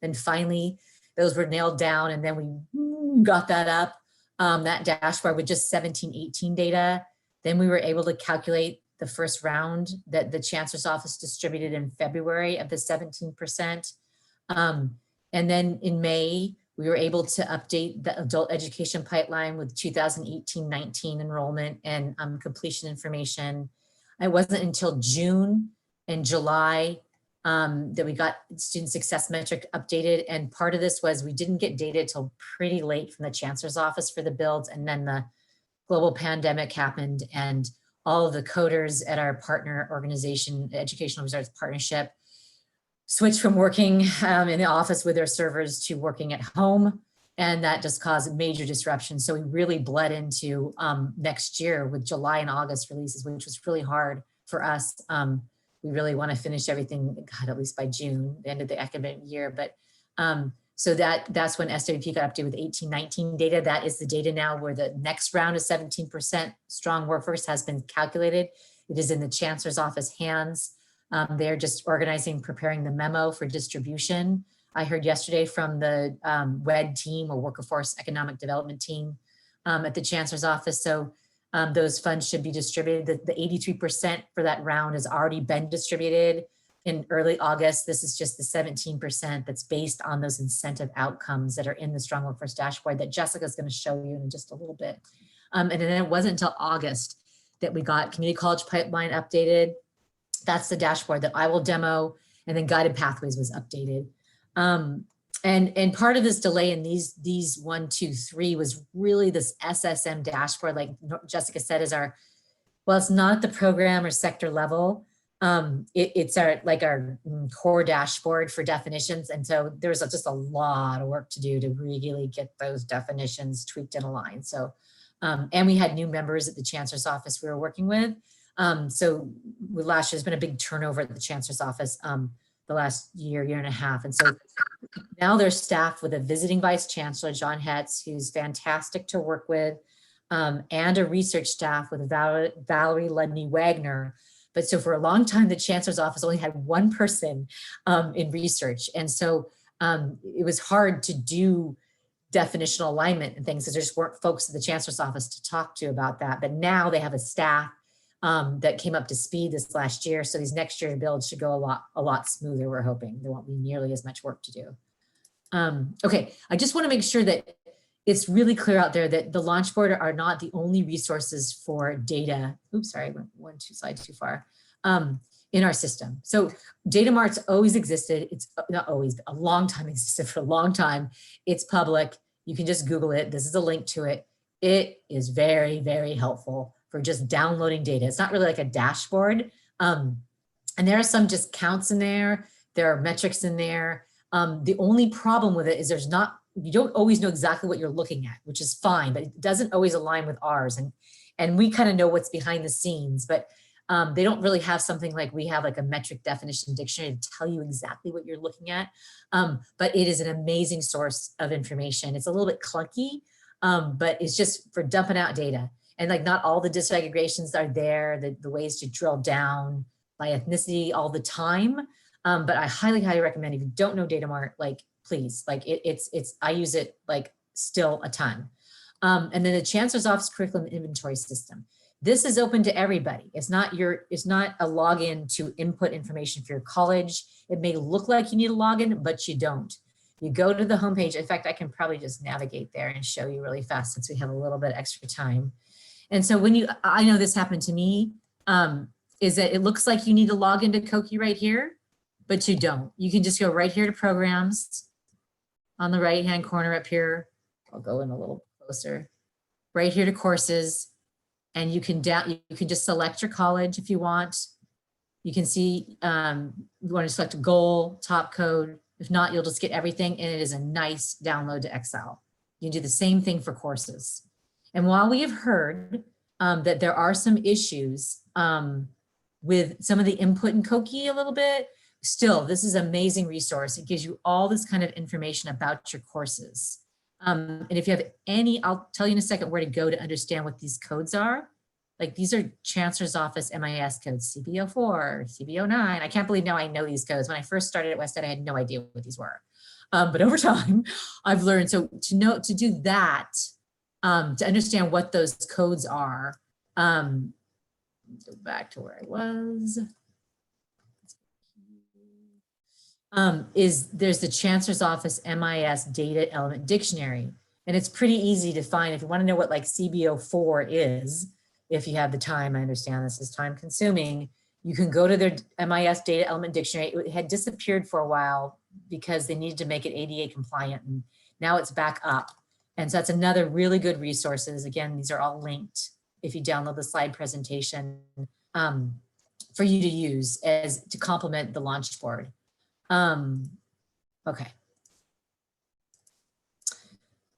Then finally, those were nailed down, and then we got that up, that dashboard with just 17-18 data. Then we were able to calculate the first round that the Chancellor's Office distributed in February of the 17%. And then in May, we were able to update the adult education pipeline with 2018-19 enrollment and completion information. It wasn't until June and July that we got student success metric updated. And part of this was we didn't get data till pretty late from the Chancellor's Office for the builds. And then the global pandemic happened, and all of the coders at our partner organization, the Educational Resource Partnership, switched from working in the office with their servers to working at home. And that just caused major disruption. So we really bled into next year with July and August releases, which was really hard for us. We really want to finish everything, God, at least by June, the end of the academic year. But so that's when SWP got updated with 18-19 data. That is the data now where the next round of 17% strong workforce has been calculated. It is in the Chancellor's Office hands. They're just organizing, preparing the memo for distribution. I heard yesterday from the WED team, or Workforce Economic Development team at the Chancellor's Office. So those funds should be distributed. The 83% for that round has already been distributed in early August. This is just the 17% that's based on those incentive outcomes that are in the Strong Workforce Dashboard that Jessica's going to show you in just a little bit. And then it wasn't until August that we got Community College Pipeline updated. That's the dashboard that I will demo, and then Guided Pathways was updated. And part of this delay in these 1, 2, 3 was really this SSM dashboard, like Jessica said, is well, it's not at the program or sector level. It's our core dashboard for definitions. And so there's just a lot of work to do to really get those definitions tweaked and aligned. So, and we had new members at the Chancellor's Office we were working with. So with last year, there's been a big turnover at the chancellor's office the last year and a half. And so now they're staffed with a visiting vice chancellor, John Hetz, who's fantastic to work with, and a research staff with Valerie Ludney Wagner. But so for a long time, the chancellor's office only had one person in research. And so it was hard to do definitional alignment and things because there just weren't folks at the chancellor's office to talk to about that. But now they have a staff that came up to speed this last year. So these next year builds should go a lot smoother, we're hoping. There won't be nearly as much work to do. Okay, I just want to make sure that it's really clear out there that the LaunchBoard are not the only resources for data. Oops, sorry, I went two slides too far. In our system. So Data Mart's always existed. It's not always, a long time existed for a long time. It's public. You can just Google it. This is a link to it. It is very, very helpful for just downloading data. It's not really like a dashboard. And there are some just counts in there. There are metrics in there. The only problem with it is you don't always know exactly what you're looking at, which is fine, but it doesn't always align with ours. And we kind of know what's behind the scenes, but they don't really have something like we have, like a metric definition dictionary to tell you exactly what you're looking at. But it is an amazing source of information. It's a little bit clunky, but it's just for dumping out data. And like not all the disaggregations are there, the ways to drill down by ethnicity all the time. But I highly, highly recommend if you don't know Data Mart, like please, like I use it like still a ton. And then the Chancellor's Office Curriculum Inventory System. This is open to everybody. It's not a login to input information for your college. It may look like you need a login, but you don't. You go to the homepage. In fact, I can probably just navigate there and show you really fast since we have a little bit extra time. And so I know this happened to me, is that it looks like you need to log into Koki right here, but you don't. You can just go right here to programs on the right-hand corner up here. I'll go in a little closer. Right here to courses. And you can just select your college if you want. You can see, you want to select a goal, top code. If not, you'll just get everything, and it is a nice download to Excel. You can do the same thing for courses. And while we have heard that there are some issues with some of the input in Koki a little bit, still, this is an amazing resource. It gives you all this kind of information about your courses. And if you have any, I'll tell you in a second where to go to understand what these codes are. Like these are Chancellor's Office MIS codes, CB04, CB09. I can't believe now I know these codes. When I first started at Wested, I had no idea what these were. But over time, I've learned. So to do that, to understand what those codes are, go back to where I was. There's the Chancellor's Office MIS Data Element Dictionary. And it's pretty easy to find if you want to know what like CB04 is, if you have the time. I understand this is time consuming. You can go to their MIS Data Element Dictionary. It had disappeared for a while because they needed to make it ADA compliant, and now it's back up. And so that's another really good resources. Again, these are all linked if you download the slide presentation for you to use to complement the LaunchBoard. Okay.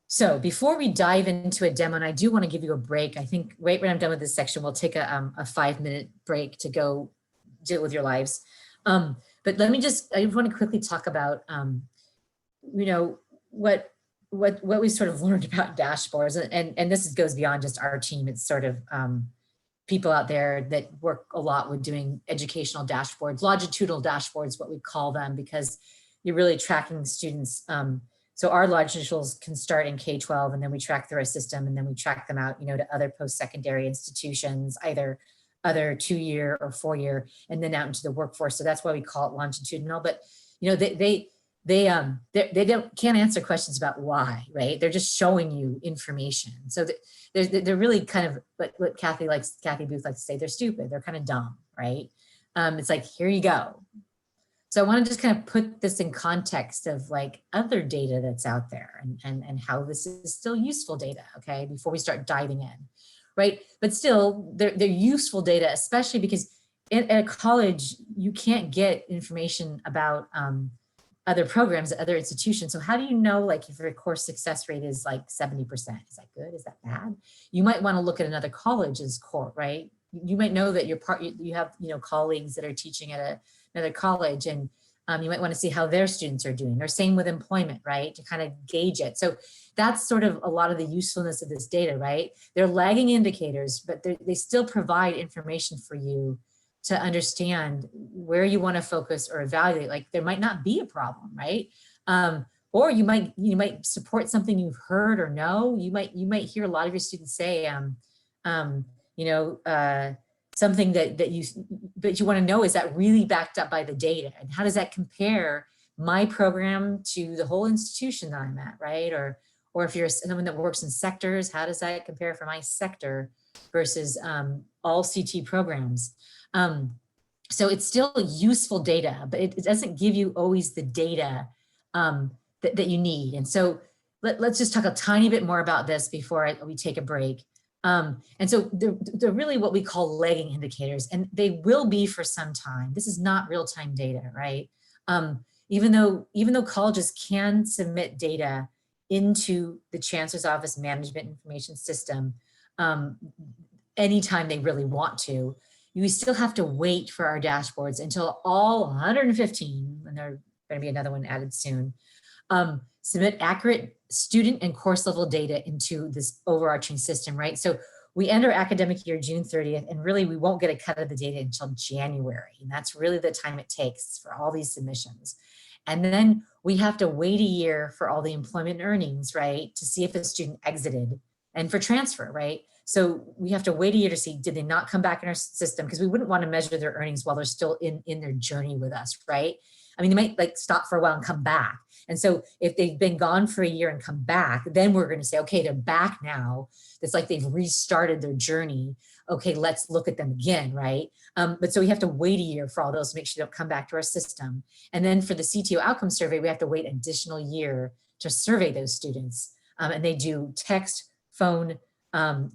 So before we dive into a demo, and I do want to give you a break, I think right when I'm done with this section, we'll take a 5-minute break to go deal with your lives. But I just want to quickly talk about, what we sort of learned about dashboards, and this goes beyond just our team. It's sort of people out there that work a lot with doing educational dashboards, longitudinal dashboards, what we call them, because you're really tracking students. So our longitudinals can start in K-12, and then we track through our system, and then we track them out, to other post-secondary institutions, either other 2-year or 4-year, and then out into the workforce. So that's why we call it longitudinal. But they can't answer questions about why, right? They're just showing you information. So they're really kind of what Kathy Booth likes to say, they're stupid. They're kind of dumb, right? It's like, here you go. So I want to just kind of put this in context of like other data that's out there and how this is still useful data, okay, before we start diving in, right? But still, they're useful data, especially because at a college, you can't get information about other programs at other institutions. So how do you know, like, if your course success rate is like 70%? Is that good? Is that bad? You might want to look at another college's core, right? you might know that you have, colleagues that are teaching at another college, and you might want to see how their students are doing, or same with employment, right? To kind of gauge it. So that's sort of a lot of the usefulness of this data, right? They're lagging indicators, but they still provide information for you to understand where you want to focus or evaluate. Like there might not be a problem, right? Or you might support something you've heard or know. You might hear a lot of your students say, something that you want to know, is that really backed up by the data, and how does that compare my program to the whole institution that I'm at, right? Or if you're someone that works in sectors, how does that compare for my sector versus all CT programs? So it's still useful data, but it doesn't give you always the data that you need. And so let's just talk a tiny bit more about this before we take a break. And so they're really what we call lagging indicators, and they will be for some time. This is not real-time data, right? Even though colleges can submit data into the Chancellor's Office Management Information System anytime they really want to, you still have to wait for our dashboards until all 115, and there's going to be another one added soon, submit accurate student and course level data into this overarching system, right? So we end our academic year June 30th, and really we won't get a cut of the data until January. And that's really the time it takes for all these submissions. And then we have to wait a year for all the employment earnings, right? To see if a student exited, and for transfer, right? So we have to wait a year to see, did they not come back in our system? Because we wouldn't want to measure their earnings while they're still in their journey with us, right? I mean, they might like stop for a while and come back. And so if they've been gone for a year and come back, then we're going to say, okay, they're back now. It's like they've restarted their journey. Okay, let's look at them again, right? But so we have to wait a year for all those to make sure they don't come back to our system. And then for the CTO outcome survey, we have to wait an additional year to survey those students. And they do text, phone,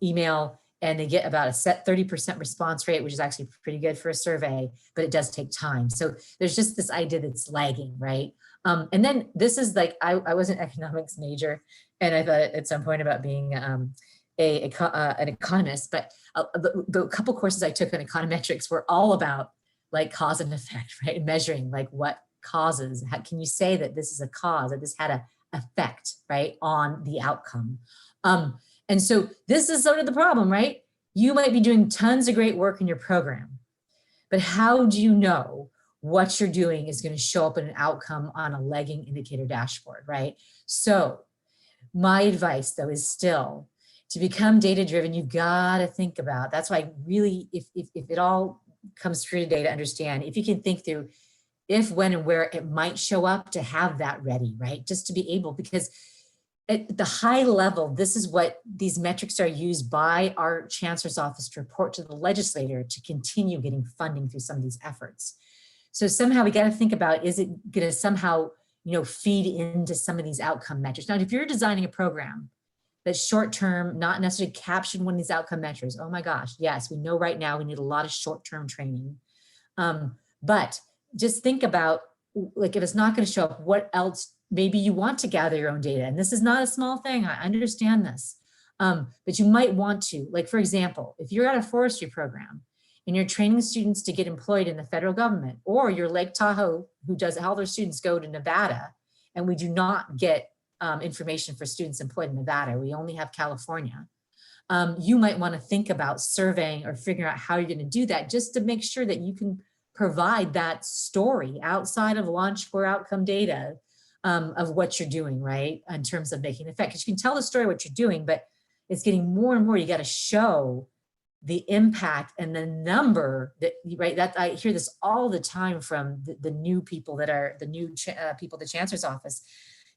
email, and they get about a set 30% response rate, which is actually pretty good for a survey, but it does take time. So there's just this idea that's lagging, right? And then this is like, I was an economics major, and I thought at some point about being an economist, but the couple courses I took on econometrics were all about like cause and effect, right? And measuring like what causes, how can you say that this is a cause, that this had an effect, right, on the outcome. And so this is sort of the problem, right? You might be doing tons of great work in your program, but how do you know what you're doing is going to show up in an outcome on a lagging indicator dashboard, right? So my advice though is still to become data-driven, you've got to think about, that's why really, if it all comes through today to understand, if you can think through if, when, and where it might show up, to have that ready, right? Just to be able, because at the high level, this is what these metrics are used by our Chancellor's Office to report to the legislator to continue getting funding through some of these efforts. So somehow we got to think about, is it going to somehow, feed into some of these outcome metrics? Now, if you're designing a program that's short-term, not necessarily captured one of these outcome measures, oh my gosh, yes, we know right now we need a lot of short-term training. But just think about, like, if it's not going to show up, what else? Maybe you want to gather your own data, and this is not a small thing. I understand this, but you might want to, like, for example, if you're at a forestry program and you're training students to get employed in the federal government, or you're Lake Tahoe, who does all their students go to Nevada, and we do not get information for students employed in Nevada. We only have California. You might want to think about surveying or figuring out how you're going to do that, just to make sure that you can provide that story outside of LaunchBoard outcome data of what you're doing, right? In terms of making an effect, because you can tell the story of what you're doing, but it's getting more and more, you got to show the impact and the number that, right? That I hear this all the time from the new people that are the new people at the Chancellor's Office.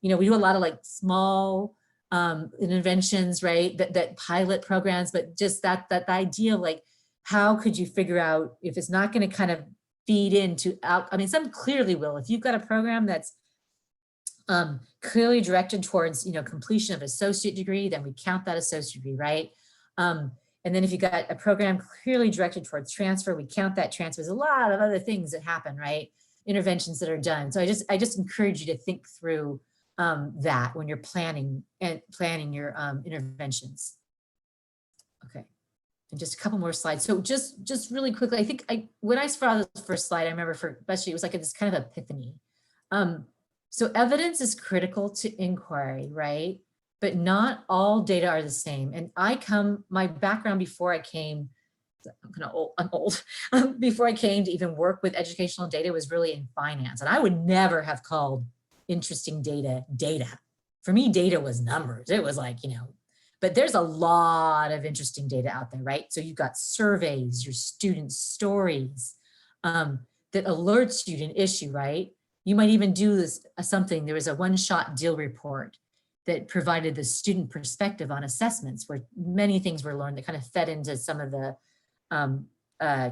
We do a lot of like small interventions, right? That pilot programs, but just that idea, like, how could you figure out if it's not going to kind of feed into out? I mean, some clearly will. If you've got a program that's clearly directed towards, completion of associate degree, then we count that associate degree, right? And then if you got a program clearly directed towards transfer, we count that transfer. There's a lot of other things that happen, right? Interventions that are done. So I just encourage you to think through that when you're planning your interventions. Okay, And just a couple more slides. So just really quickly, I think when I saw this first slide, I remember especially it was like this kind of epiphany. So evidence is critical to inquiry, right? But not all data are the same. And my background before I came, I'm old. Before I came to even work with educational data was really in finance. And I would never have called interesting data. For me, data was numbers. It was like, but there's a lot of interesting data out there, right? So you've got surveys, your student stories that alerts you to an issue, right? You might even do this something. There was a one-shot deal report that provided the student perspective on assessments, where many things were learned that kind of fed into some of the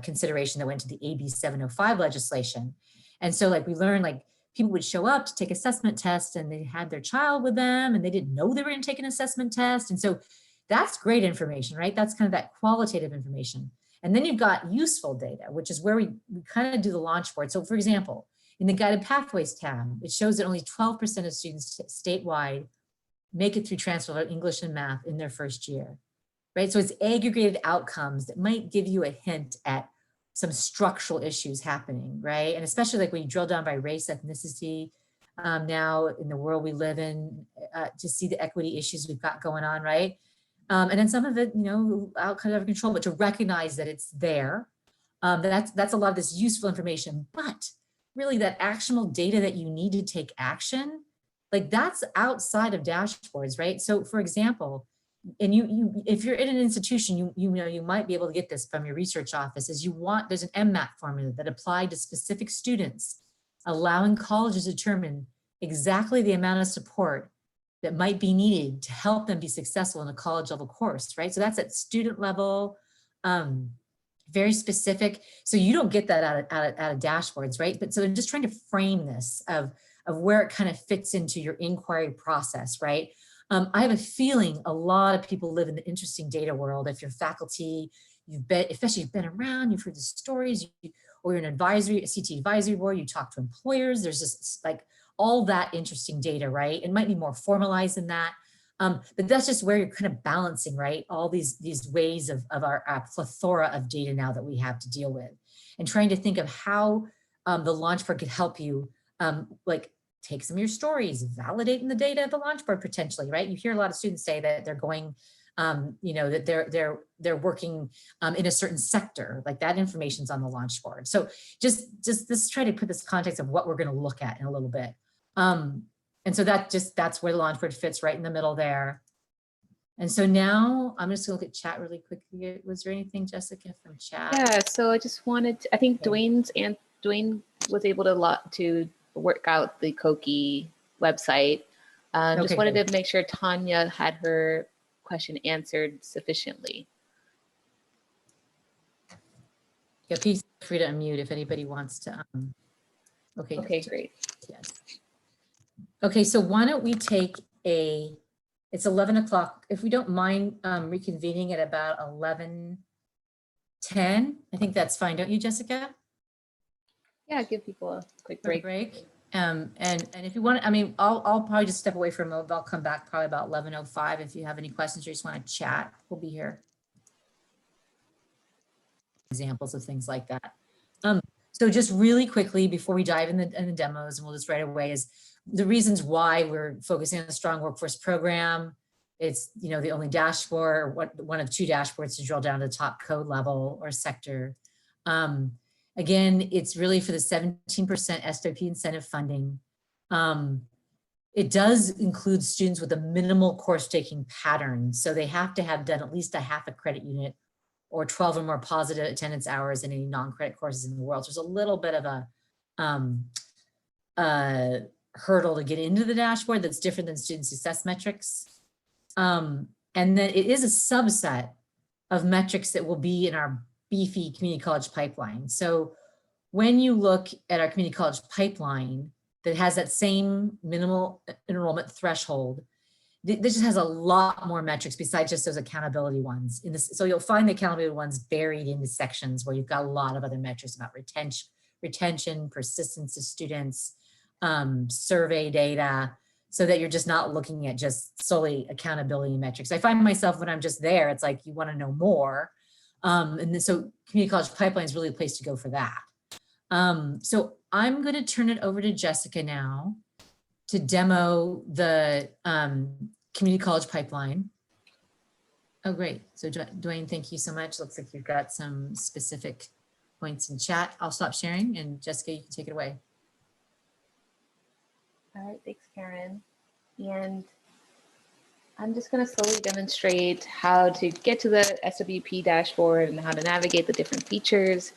consideration that went to the AB 705 legislation. And so like we learned, like people would show up to take assessment tests and they had their child with them and they didn't know they were going to take an assessment test. And so that's great information, right? That's kind of that qualitative information. And then you've got useful data, which is where we kind of do the launch board. So for example, in the guided pathways tab, it shows that only 12% of students statewide make it through transfer of English and math in their first year, right? So it's aggregated outcomes that might give you a hint at some structural issues happening, right? And especially like when you drill down by race, ethnicity, now in the world we live in, to see the equity issues we've got going on, right? And then some of it, out kind of control, but to recognize that it's there. That's a lot of this useful information, but really that actionable data that you need to take action, like that's outside of dashboards, right? So for example, and if you're in an institution, you might be able to get this from your research office, there's an MMAT formula that applied to specific students, allowing colleges to determine exactly the amount of support that might be needed to help them be successful in a college level course, right? So that's at student level, very specific. So you don't get that out of dashboards, right? But so I'm just trying to frame this of where it kind of fits into your inquiry process, right? I have a feeling a lot of people live in the interesting data world. If you're faculty, especially you've been around, you've heard the stories, or you're an a CT advisory board, you talk to employers, there's just like all that interesting data, right? It might be more formalized than that. But that's just where you're kind of balancing, right? All these ways of our plethora of data now that we have to deal with, and trying to think of how the LaunchBoard could help you, like take some of your stories, validating the data of the LaunchBoard potentially, right? You hear a lot of students say that they're going, that they're working in a certain sector, like that information's on the LaunchBoard. So just let's try to put this context of what we're going to look at in a little bit. And so that's where the LaunchBoard fits, right in the middle there. And so now I'm just gonna look at chat really quickly. Was there anything, Jessica, from chat? Yeah, so I just wanted I think Dwayne was able to work out the Koki website. Just wanted to make sure Tanya had her question answered sufficiently. Yeah, please feel free to unmute if anybody wants to. Okay, great. Yes. Okay, so why don't we take it's 11 o'clock. If we don't mind reconvening at about 11:10, I think that's fine. Don't you, Jessica? Yeah, give people a quick break. And if you want, I mean, I'll probably just step away for a moment, but I'll come back probably about 11:05 if you have any questions or just want to chat. We'll be here. Examples of things like that. So just really quickly before we dive in the demos, and we'll just right away, is the reasons why we're focusing on a strong workforce program. It's the only dashboard, or one of two dashboards to drill down to the top code level or sector. Again, it's really for the 17% SWP incentive funding. It does include students with a minimal course taking pattern. So they have to have done at least a half a credit unit or 12 or more positive attendance hours in any non-credit courses in the world. So there's a little bit of a hurdle to get into the dashboard that's different than student success metrics. And then it is a subset of metrics that will be in our beefy community college pipeline. So when you look at our community college pipeline that has that same minimal enrollment threshold, this just has a lot more metrics besides just those accountability ones. So you'll find the accountability ones buried into sections where you've got a lot of other metrics about retention, persistence of students, survey data, so that you're just not looking at just solely accountability metrics. I find myself when I'm just there, it's like you want to know more. And then, so community college pipeline is really a place to go for that. So I'm going to turn it over to Jessica now to demo the community college pipeline. Oh, great. So Dwayne, thank you so much. Looks like you've got some specific points in chat. I'll stop sharing and Jessica, you can take it away. All right, thanks, Karen. And I'm just going to slowly demonstrate how to get to the SWP dashboard and how to navigate the different features.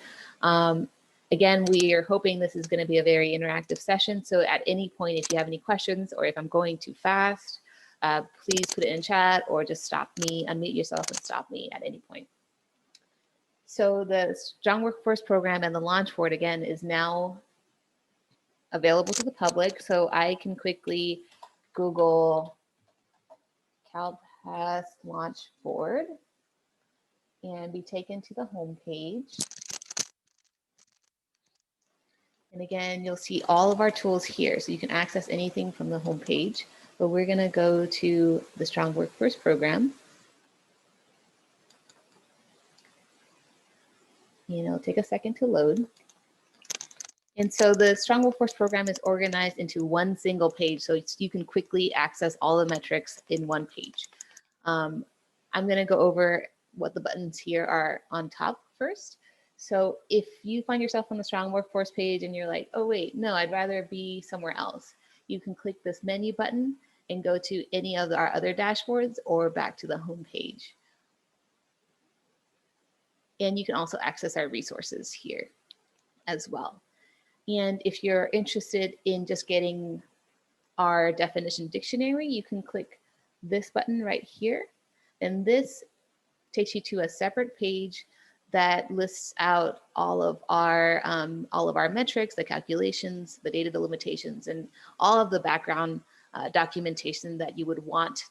Again, we are hoping this is going to be a very interactive session. So at any point, if you have any questions or if I'm going too fast, please put it in chat or just stop me, unmute yourself and stop me at any point. So the Strong Workforce Program and the LaunchBoard, again, is now available to the public. So I can quickly Google CalPAS LaunchBoard and be taken to the home page. And again, you'll see all of our tools here. So you can access anything from the home page, but we're going to go to the Strong Workforce Program. And it'll take a second to load. And so the Strong Workforce Program is organized into one single page, so you can quickly access all the metrics in one page. I'm going to go over what the buttons here are on top first. So if you find yourself on the Strong Workforce page and you're like, oh wait, no, I'd rather be somewhere else, you can click this menu button and go to any of our other dashboards or back to the home page. And you can also access our resources here as well. And if you're interested in just getting our definition dictionary, you can click this button right here. And this takes you to a separate page that lists out all of our metrics, the calculations, the data delimitations, and all of the background documentation that you would want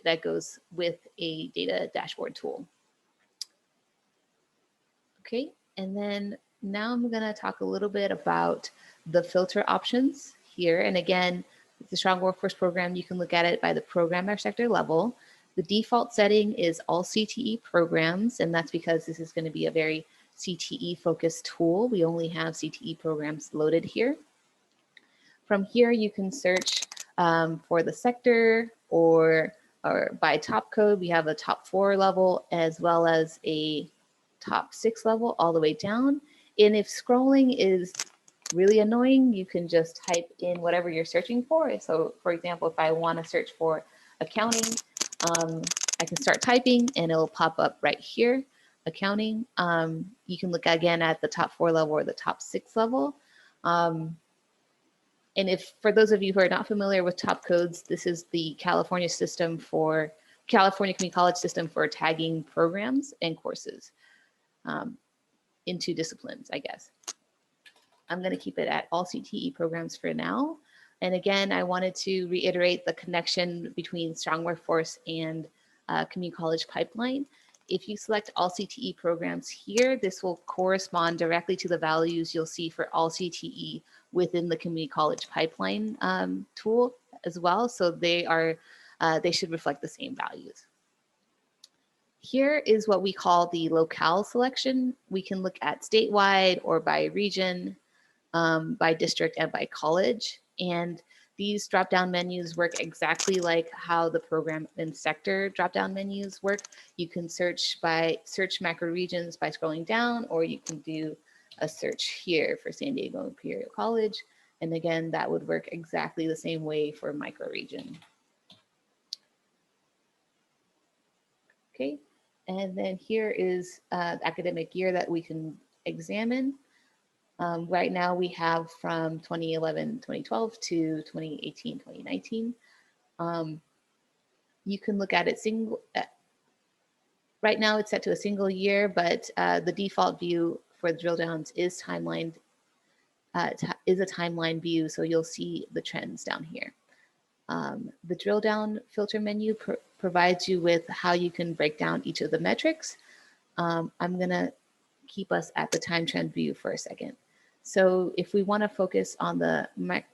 that goes with a data dashboard tool. Okay, and then now I'm going to talk a little bit about the filter options here. And again, the Strong Workforce Program, you can look at it by the program or sector level. The default setting is all CTE programs, and that's because this is going to be a very CTE focused tool. We only have CTE programs loaded here. From here, you can search for the sector or by top code. We have a top 4 level as well as a top 6 level all the way down. And if scrolling is really annoying, you can just type in whatever you're searching for. So for example, if I want to search for accounting, I can start typing and it'll pop up right here, accounting. You can look again at the top 4 level or the top 6 level. And if, for those of you who are not familiar with top codes, this is the California Community College system for tagging programs and courses into disciplines, I guess. I'm going to keep it at all CTE programs for now. And again, I wanted to reiterate the connection between Strong Workforce and Community College Pipeline. If you select all CTE programs here, this will correspond directly to the values you'll see for all CTE within the Community College Pipeline tool as well. So they should reflect the same values. Here is what we call the locale selection. We can look at statewide or by region, by district and by college. And these drop-down menus work exactly like how the program and sector drop-down menus work. You can search macro regions by scrolling down, or you can do a search here for San Diego Imperial College. And again, that would work exactly the same way for micro region. Okay, and then here is the academic year that we can examine. Right now we have from 2011-2012 to 2018-2019. You can look at it right now it's set to a single year, but the default view for the drill downs is a timeline view, so you'll see the trends down here. The drill down filter menu provides you with how you can break down each of the metrics. I'm gonna keep us at the time trend view for a second. So if we want to focus on the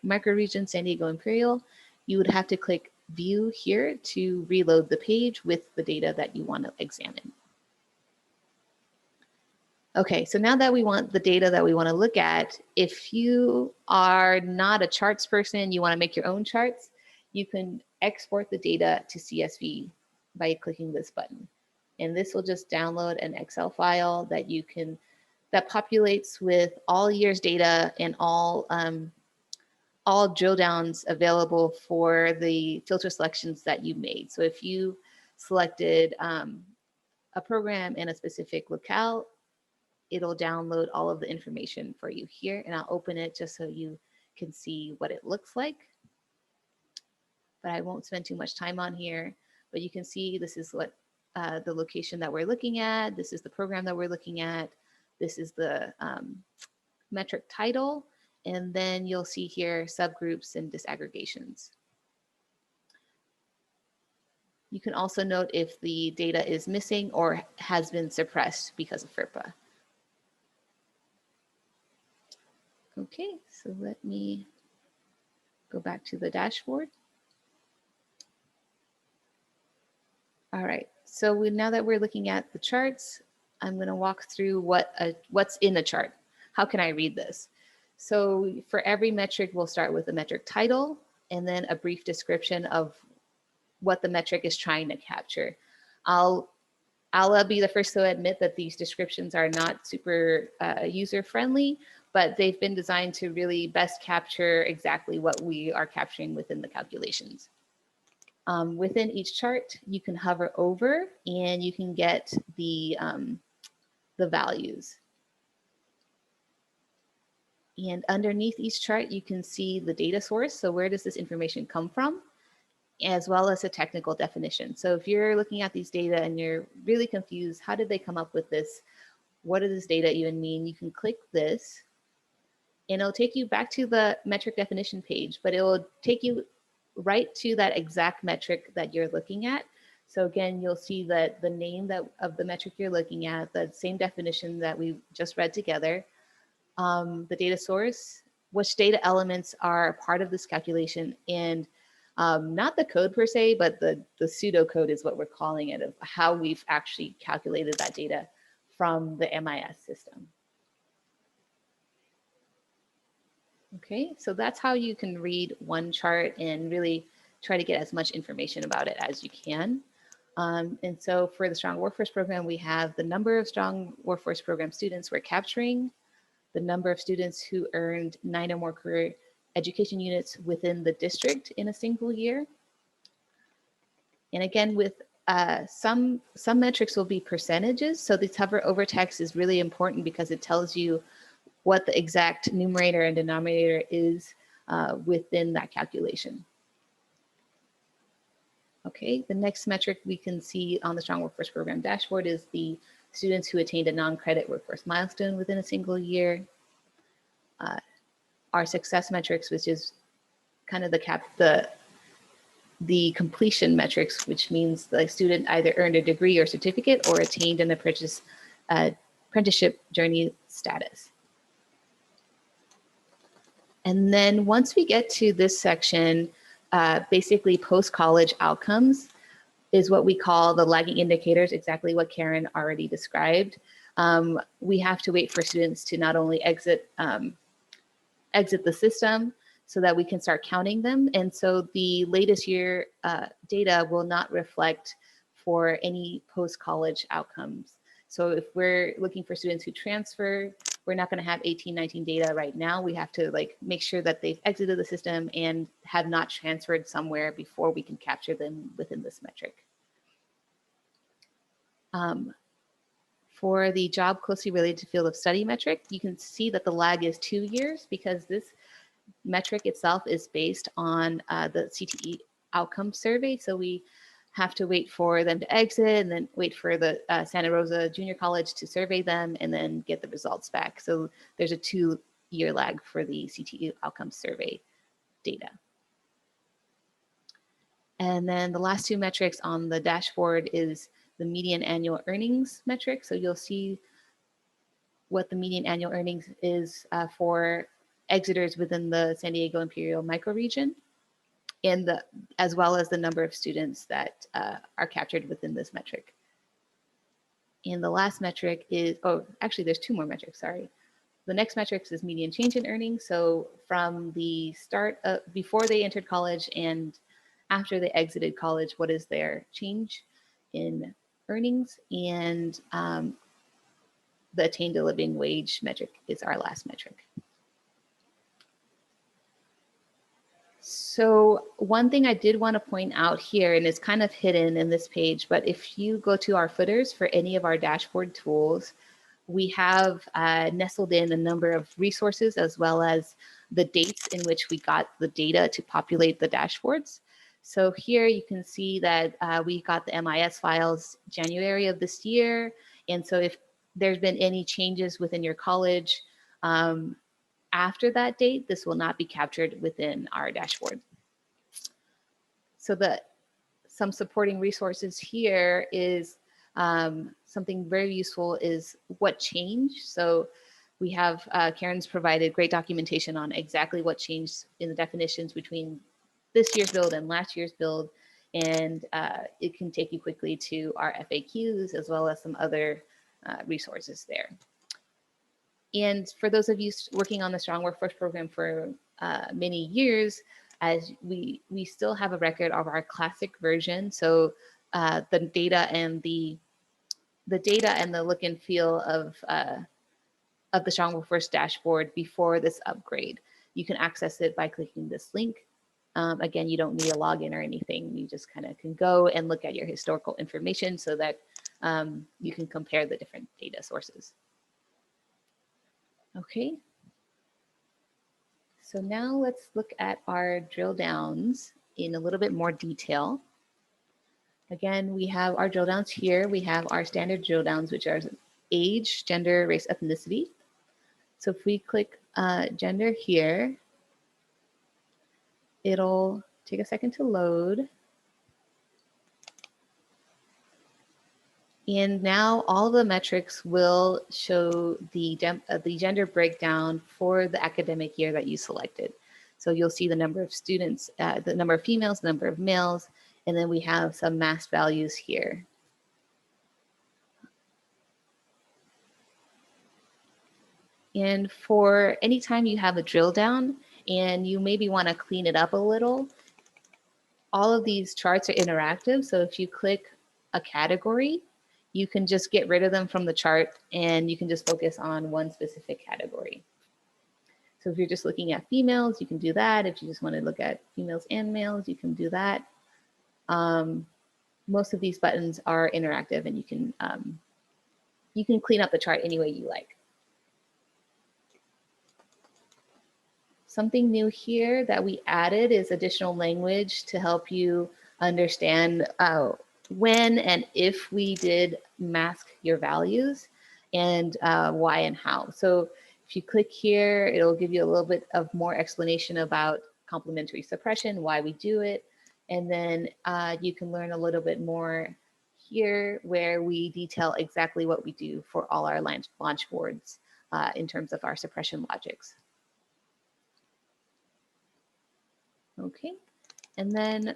microregion San Diego Imperial, you would have to click view here to reload the page with the data that you want to examine. Okay, so now that we want the data that we want to look at, if you are not a charts person, you want to make your own charts, you can export the data to CSV by clicking this button. And this will just download an Excel file that you can, that populates with all year's data and all drill downs available for the filter selections that you made. So if you selected a program in a specific locale, it'll download all of the information for you here, and I'll open it just so you can see what it looks like. But I won't spend too much time on here, but you can see this is what the location that we're looking at. This is the program that we're looking at. This is the metric title, and then you'll see here subgroups and disaggregations. You can also note if the data is missing or has been suppressed because of FERPA. Okay, so let me go back to the dashboard. All right, so now that we're looking at the charts, I'm going to walk through what's in a chart. How can I read this? So for every metric, we'll start with a metric title and then a brief description of what the metric is trying to capture. I'll be the first to admit that these descriptions are not super user-friendly, but they've been designed to really best capture exactly what we are capturing within the calculations. Within each chart, you can hover over and you can get the values. And underneath each chart, you can see the data source. So where does this information come from? As well as a technical definition. So if you're looking at these data and you're really confused, how did they come up with this? What does this data even mean? You can click this and it'll take you back to the metric definition page, but it will take you right to that exact metric that you're looking at. So again, you'll see that the name of the metric you're looking at, the same definition that we just read together, the data source, which data elements are part of this calculation, and not the code per se, but the pseudocode is what we're calling it, of how we've actually calculated that data from the MIS system. Okay, so that's how you can read one chart and really try to get as much information about it as you can. And so for the Strong Workforce Program, we have the number of Strong Workforce Program students we're capturing, the number of students who earned 9 or more career education units within the district in a single year. And again, with some metrics will be percentages. So this hover over text is really important because it tells you what the exact numerator and denominator is within that calculation. Okay, the next metric we can see on the Strong Workforce Program dashboard is the students who attained a non-credit workforce milestone within a single year. Our success metrics, which is kind of the completion metrics, which means the student either earned a degree or certificate or attained an apprenticeship journey status. And then once we get to this section, basically post-college outcomes is what we call the lagging indicators, exactly what Karen already described. We have to wait for students to not only exit the system so that we can start counting them. And so the latest year data will not reflect for any post-college outcomes. So if we're looking for students who transfer, we're not going to have 18-19 data right now. We have to make sure that they've exited the system and have not transferred somewhere before we can capture them within this metric. For the job closely related to field of study metric, you can see that the lag is 2 years because this metric itself is based on the CTE outcome survey. So we have to wait for them to exit and then wait for the Santa Rosa Junior College to survey them and then get the results back. So there's a 2-year lag for the CTE outcome survey data. And then the last 2 metrics on the dashboard is the median annual earnings metric. So you'll see what the median annual earnings is for exiters within the San Diego Imperial microregion, and as well as the number of students that are captured within this metric. And the last metric is, oh, actually there's two more metrics, sorry. The next metrics is median change in earnings. So from the start of, before they entered college and after they exited college, what is their change in earnings? And the attained a living wage metric is our last metric. So one thing I did want to point out here, and it's kind of hidden in this page, but if you go to our footers for any of our dashboard tools, we have nestled in a number of resources as well as the dates in which we got the data to populate the dashboards. So here you can see that we got the MIS files January of this year. And so if there's been any changes within your college after that date, this will not be captured within our dashboard. So some supporting resources here is something very useful is what changed. So we have Karen's provided great documentation on exactly what changed in the definitions between this year's build and last year's build. And it can take you quickly to our FAQs as well as some other resources there. And for those of you working on the Strong Workforce Program for many years, as we still have a record of our classic version. So the data and the look and feel of the Strong Workforce dashboard before this upgrade. You can access it by clicking this link. Again, you don't need a login or anything. You just kind of can go and look at your historical information so that you can compare the different data sources. Okay. So now let's look at our drill downs in a little bit more detail. Again, we have our drill downs here. We have our standard drill downs, which are age, gender, race, ethnicity. So if we click gender here, it'll take a second to load. And now all of the metrics will show the gender breakdown for the academic year that you selected. So you'll see the number of students, the number of females, the number of males, and then we have some mass values here. And for any time you have a drill down and you maybe want to clean it up a little, all of these charts are interactive. So if you click a category, you can just get rid of them from the chart and you can just focus on one specific category. So if you're just looking at females, you can do that. If you just want to look at females and males, you can do that. Most of these buttons are interactive and you can clean up the chart any way you like. Something new here that we added is additional language to help you understand when and if we did mask your values and why and how. So if you click here, it'll give you a little bit of more explanation about complementary suppression, why we do it. And then you can learn a little bit more here where we detail exactly what we do for all our launch boards in terms of our suppression logics. Okay, and then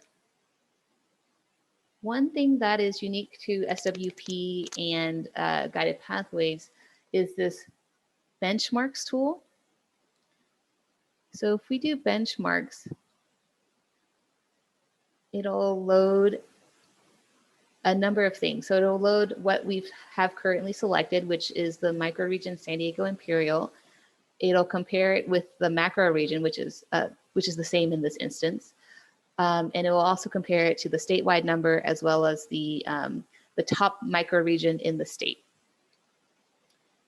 one thing that is unique to SWP and Guided Pathways is this benchmarks tool. So if we do benchmarks, it'll load a number of things. So it'll load what we have currently selected, which is the microregion San Diego Imperial. It'll compare it with the macro region, which is the same in this instance. And it will also compare it to the statewide number as well as the top microregion in the state.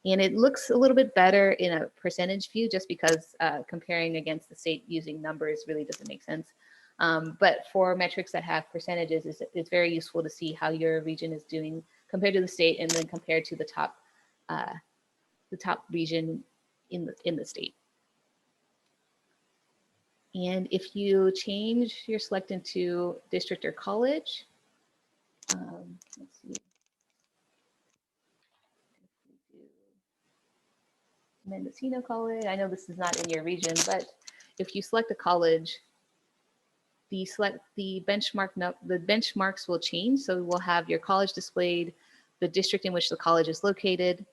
And it looks a little bit better in a percentage view just because comparing against the state using numbers really doesn't make sense. But for metrics that have percentages, it's very useful to see how your region is doing compared to the state and then compared to the top region in the state. And if you change your select into district or college, let's see. Mendocino College, I know this is not in your region, but if you select a college, the benchmarks will change. So we'll have your college displayed the district in which the college is located,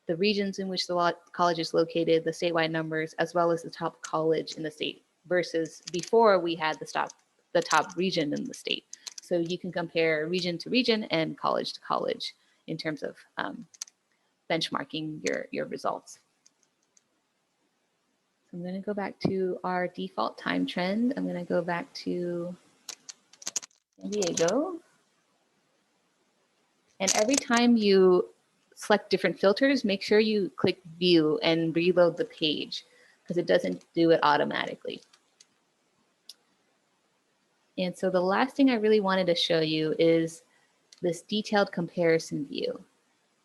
the regions in which the college is located, the statewide numbers, as well as the top college in the state, versus before we had the top region in the state. So you can compare region to region and college to college in terms of benchmarking your results. So I'm going to go back to our default time trend. I'm going to go back to San Diego. And every time you select different filters, make sure you click view and reload the page because it doesn't do it automatically. And so the last thing I really wanted to show you is this detailed comparison view.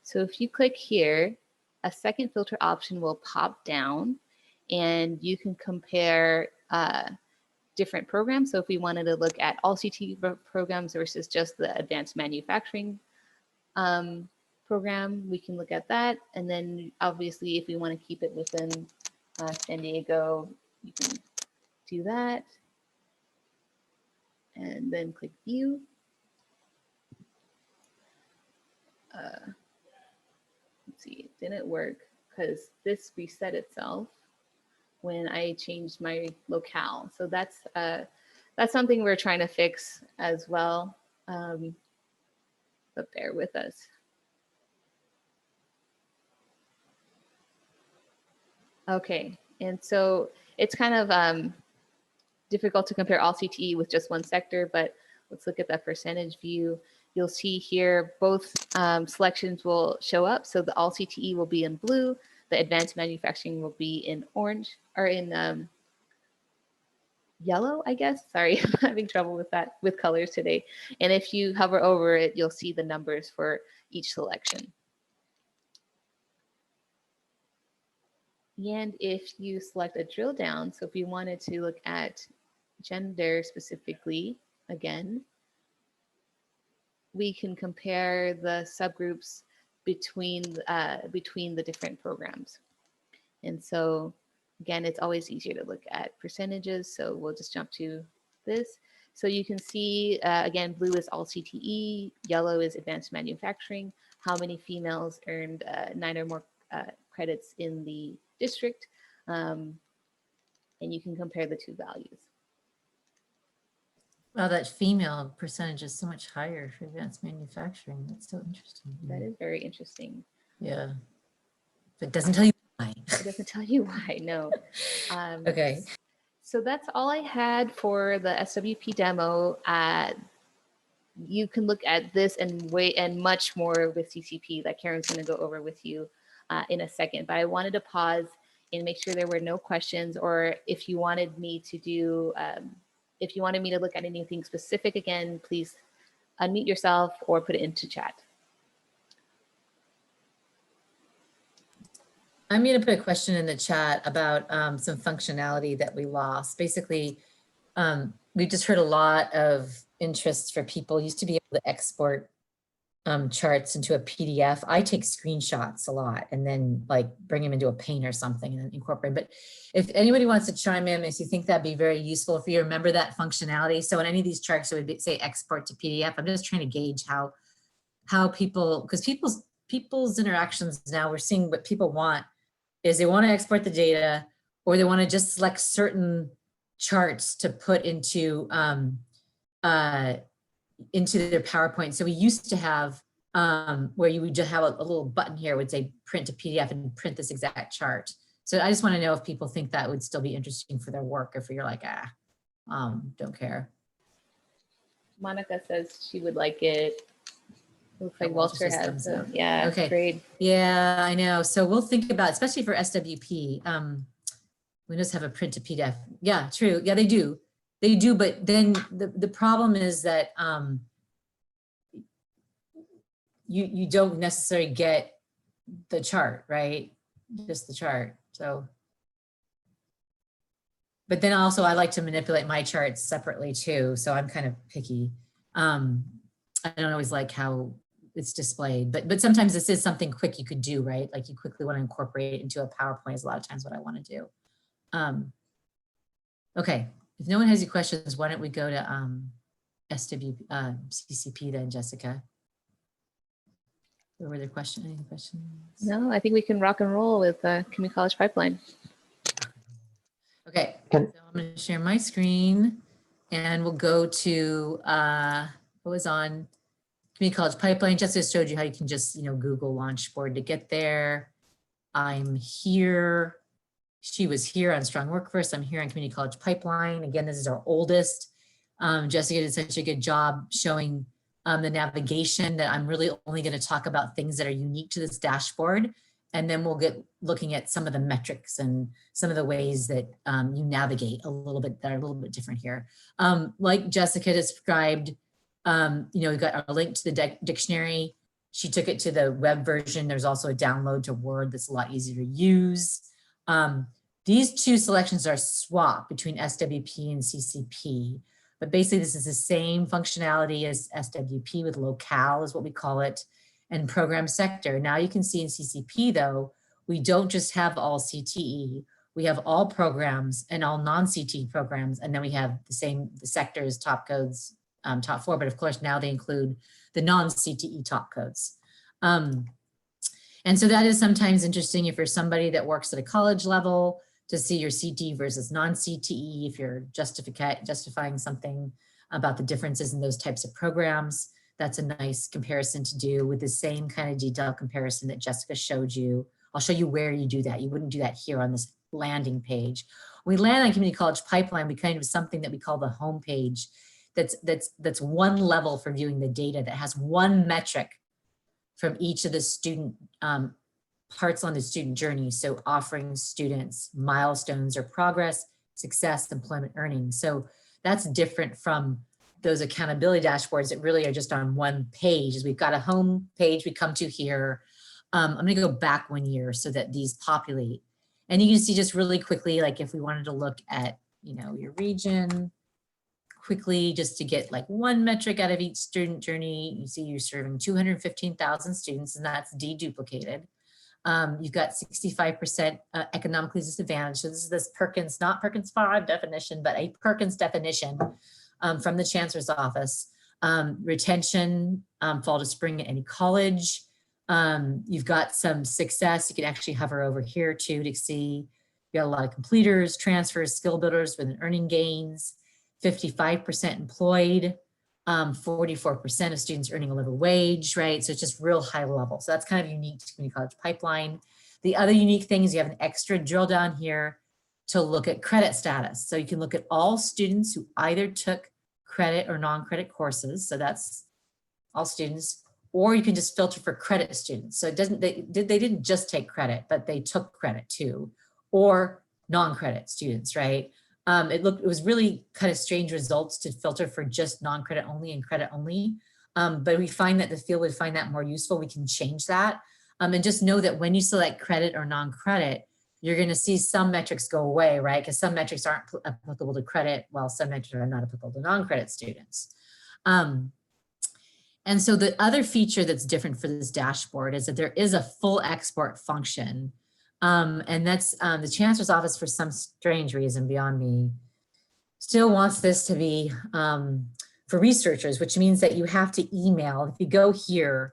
So if you click here, a second filter option will pop down and you can compare different programs. So if we wanted to look at all CTE programs versus just the advanced manufacturing program, we can look at that. And then obviously if we want to keep it within San Diego, you can do that. And then click view. Let's see, it didn't work because this reset itself when I changed my locale. So that's something we're trying to fix as well. But bear with us. Okay, and so it's kind of difficult to compare all CTE with just one sector, but let's look at that percentage view. You'll see here both selections will show up. So the all CTE will be in blue, the advanced manufacturing will be in orange, or in yellow, I guess. Sorry, I'm having trouble with that, with colors today. And if you hover over it, you'll see the numbers for each selection. And if you select a drill down, so if you wanted to look at gender specifically, again, we can compare the subgroups between the different programs. And so again, it's always easier to look at percentages. So we'll just jump to this. So you can see, again, blue is all CTE, yellow is advanced manufacturing, how many females earned 9 or more credits in the district. And you can compare the two values. Well, that female percentage is so much higher for advanced manufacturing. That's so interesting. That is very interesting. Yeah. But it doesn't tell you why. It doesn't tell you why, no. Okay. So that's all I had for the SWP demo. You can look at this and much more with CCP that Karen's going to go over with you in a second. But I wanted to pause and make sure there were no questions, or if you wanted me to do, if you wanted me to look at anything specific again, please unmute yourself or put it into chat. I'm going to put a question in the chat about some functionality that we lost. Basically, we've just heard a lot of interest for people used to be able to export charts into a PDF. I take screenshots a lot and then like bring them into a Paint or something and then incorporate. But if anybody wants to chime in, if you think that'd be very useful if you remember that functionality. So in any of these charts, it would say export to PDF. I'm just trying to gauge how people, because people's interactions now, we're seeing what people want is they want to export the data, or they want to just select certain charts to put into their PowerPoint. So we used to have where you would just have a little button here would say print to PDF and print this exact chart. So I just want to know if people think that would still be interesting for their work, if you're like, don't care. Monica says she would like it. Looks like Walter has them. Yeah, okay. Great. Yeah, I know. So we'll think about, especially for SWP, Windows have a print to PDF. Yeah, true. Yeah, they do. They do, but then the problem is that you don't necessarily get the chart, right? Just the chart. So, but then also I like to manipulate my charts separately too. So I'm kind of picky. I don't always like how it's displayed, but sometimes this is something quick you could do, right? Like you quickly want to incorporate it into a PowerPoint is a lot of times what I want to do. Okay. If no one has any questions, why don't we go to CCP then, Jessica? Or were there questions? Any questions? No, I think we can rock and roll with Community College Pipeline. Okay, Can- so I'm going to share my screen and we'll go to what was on Community College Pipeline. Jessica showed you how you can just, Google LaunchBoard to get there. I'm here. She was here on Strong Workforce. I'm here on Community College Pipeline. Again, this is our oldest. Jessica did such a good job showing the navigation that I'm really only going to talk about things that are unique to this dashboard. And then we'll get looking at some of the metrics and some of the ways that you navigate a little bit that are a little bit different here. Like Jessica described, we've got our link to the dictionary. She took it to the web version. There's also a download to Word that's a lot easier to use. These two selections are swapped between SWP and CCP, but basically this is the same functionality as SWP with locale is what we call it, and program sector. Now you can see in CCP though, we don't just have all CTE, we have all programs and all non-CTE programs, and then we have the sectors, top codes, top 4, but of course now they include the non-CTE top codes. And so that is sometimes interesting if you're somebody that works at a college level to see your CTE versus non-CTE, if you're justifying something about the differences in those types of programs. That's a nice comparison to do with the same kind of detailed comparison that Jessica showed you. I'll show you where you do that. You wouldn't do that here on this landing page. When we land on Community College Pipeline, we kind of something that we call the home page. That's one level for viewing the data that has one metric from each of the student parts on the student journey. So offering students milestones or progress, success, employment, earnings. So that's different from those accountability dashboards that really are just on one page. We've got a home page we come to here. I'm gonna go back 1 year so that these populate. And you can see just really quickly, like if we wanted to look at, your region, quickly just to get like one metric out of each student journey. You see you're serving 215,000 students and that's deduplicated. You've got 65% economically disadvantaged. So this is this Perkins, not Perkins 5 definition, but a Perkins definition from the Chancellor's Office. Retention, fall to spring at any college. You've got some success. You can actually hover over here too to see you got a lot of completers, transfers, skill builders with earning gains. 55% employed, 44% of students earning a living wage, right? So it's just real high level. So that's kind of unique to Community College Pipeline. The other unique thing is you have an extra drill down here to look at credit status. So you can look at all students who either took credit or non-credit courses. So that's all students, or you can just filter for credit students. So it doesn't, they didn't just take credit, but they took credit too, or non-credit students, right? It was really kind of strange results to filter for just non-credit only and credit only. But we find that the field would find that more useful. We can change that. And just know that when you select credit or non-credit, you're going to see some metrics go away, right? Because some metrics aren't applicable to credit, while some metrics are not applicable to non-credit students. And so the other feature that's different for this dashboard is that there is a full export function. And that's the Chancellor's Office, for some strange reason beyond me, still wants this to be for researchers, which means that you have to email. If you go here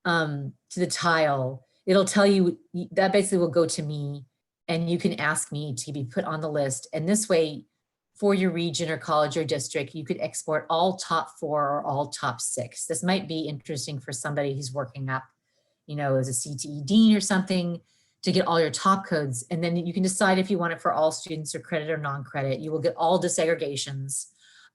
to the tile, it'll tell you that basically will go to me and you can ask me to be put on the list. And this way, for your region or college or district, you could export all top 4 or all top 6. This might be interesting for somebody who's working up, as a CTE dean or something, to get all your top codes. And then you can decide if you want it for all students or credit or non-credit. You will get all disaggregations.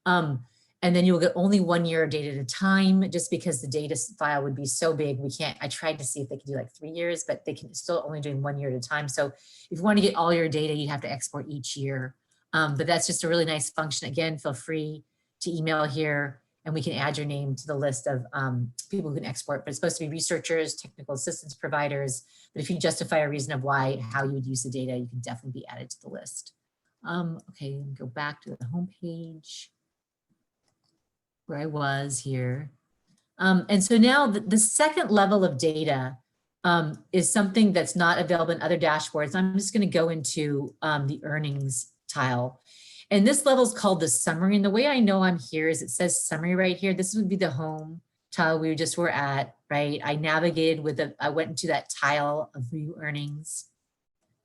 And then you will get only 1 year of data at a time, just because the data file would be so big. I tried to see if they could do like 3 years, but they can still only doing 1 year at a time. So if you want to get all your data, you have to export each year. But that's just a really nice function. Again, feel free to email here and we can add your name to the list of people who can export, but it's supposed to be researchers, technical assistance providers. But if you justify a reason of how you would use the data, you can definitely be added to the list. Okay, go back to the home page where I was here. And so now the second level of data is something that's not available in other dashboards. I'm just gonna go into the earnings tile. And this level is called the summary. And the way I know I'm here is it says summary right here. This would be the home tile we just were at, right? I navigated with I went into that tile of view earnings.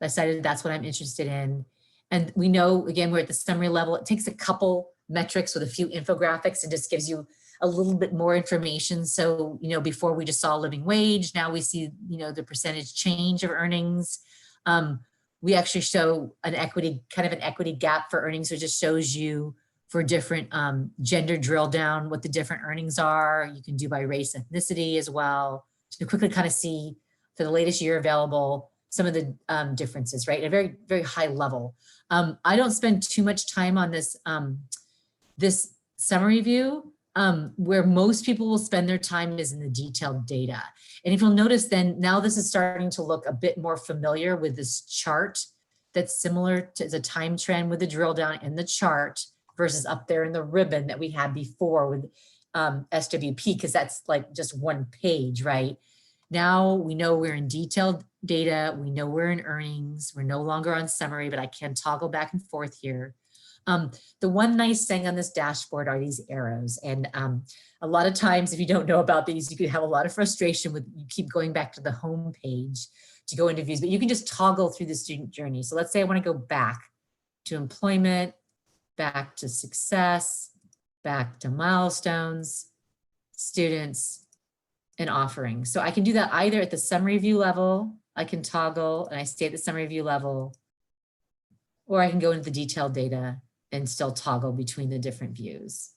I decided that's what I'm interested in. And we know, again, we're at the summary level. It takes a couple metrics with a few infographics and just gives you a little bit more information. So, you know, before we just saw living wage, now we see, you know, the percentage change of earnings. We actually show an equity, kind of an equity gap for earnings, which just shows you for different gender drill down what the different earnings are. You can do by race, ethnicity as well. To quickly kind of see for the latest year available, some of the differences, right? At a very, very high level. I don't spend too much time on this, this summary view. Where most people will spend their time is in the detailed data. And if you'll notice then, now this is starting to look a bit more familiar with this chart that's similar to the time trend with the drill down in the chart versus up there in the ribbon that we had before with SWP, because that's like just one page, right? Now we know we're in detailed data. We know we're in earnings. We're no longer on summary, but I can toggle back and forth here. The one nice thing on this dashboard are these arrows. And a lot of times, if you don't know about these, you could have a lot of frustration with, you keep going back to the home page to go into views, but you can just toggle through the student journey. So let's say I want to go back to employment, back to success, back to milestones, students, and offerings. So I can do that either at the summary view level, I can toggle and I stay at the summary view level, or I can go into the detailed data and still toggle between the different views.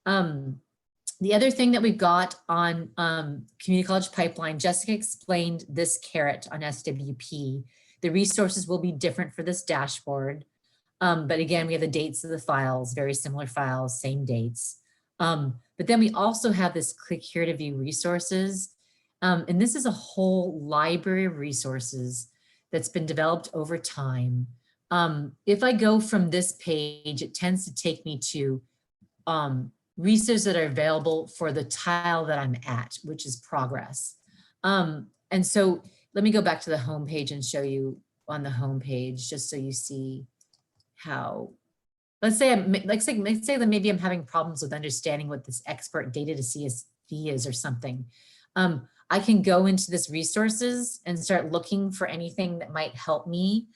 The other thing that we've got on Community College Pipeline, Jessica explained this carrot on SWP. The resources will be different for this dashboard. But again, we have the dates of the files, very similar files, same dates. But then we also have this click here to view resources. And this is a whole library of resources that's been developed over time. If I go from this page, it tends to take me to resources that are available for the tile that I'm at, which is progress. And so let me go back to the home page and show you on the home page, just so you see how, let's say that maybe I'm having problems with understanding what this expert data to CSV is or something. I can go into this resources and start looking for anything that might help me.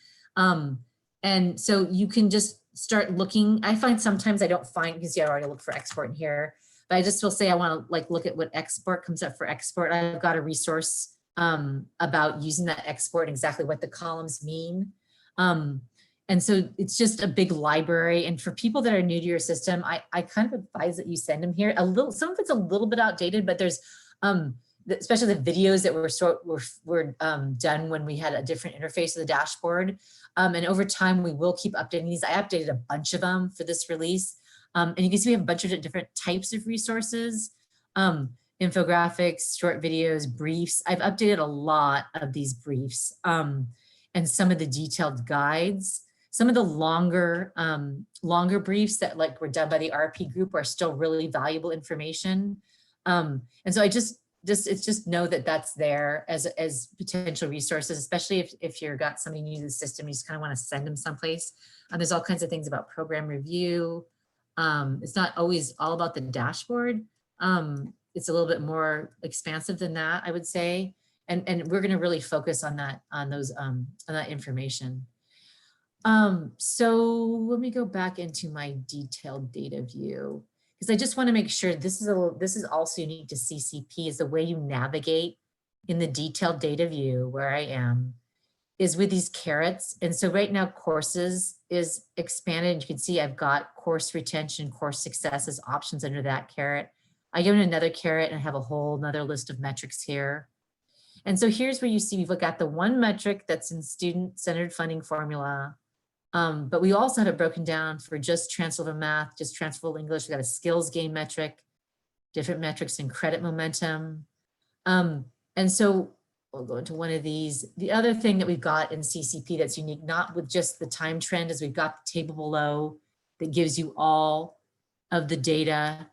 And so you can just start looking. I find sometimes I don't find, because I already look for export in here, but I just will say I want to like look at what export comes up for export. I've got a resource about using that export and exactly what the columns mean. And so it's just a big library. And for people that are new to your system, I kind of advise that you send them here. Some of it's a little bit outdated, but there's especially the videos that were done when we had a different interface of the dashboard. And over time, we will keep updating these. I updated a bunch of them for this release. And you can see we have a bunch of different types of resources, infographics, short videos, briefs. I've updated a lot of these briefs and some of the detailed guides. Some of the longer briefs that like were done by the RP group are still really valuable information. And so it's just know that that's there as potential resources, especially if you've got somebody new to the system, you just kind of want to send them someplace. There's all kinds of things about program review. It's not always all about the dashboard. It's a little bit more expansive than that, I would say. And we're going to really focus on that, on that information. So let me go back into my detailed data view, because I just want to make sure this is also unique to CCP, is the way you navigate in the detailed data view where I am is with these carrots. And so right now courses is expanded. You can see I've got course retention, course success as options under that carrot. I give it another carrot and I have a whole nother list of metrics here. And so here's where you see we've got the one metric that's in student-centered funding formula. But we also have it broken down for just transfer math, just transfer English. We got a skills gain metric, different metrics in credit momentum. And so we'll go into one of these. The other thing that we've got in CCP that's unique, not with just the time trend, is we've got the table below that gives you all of the data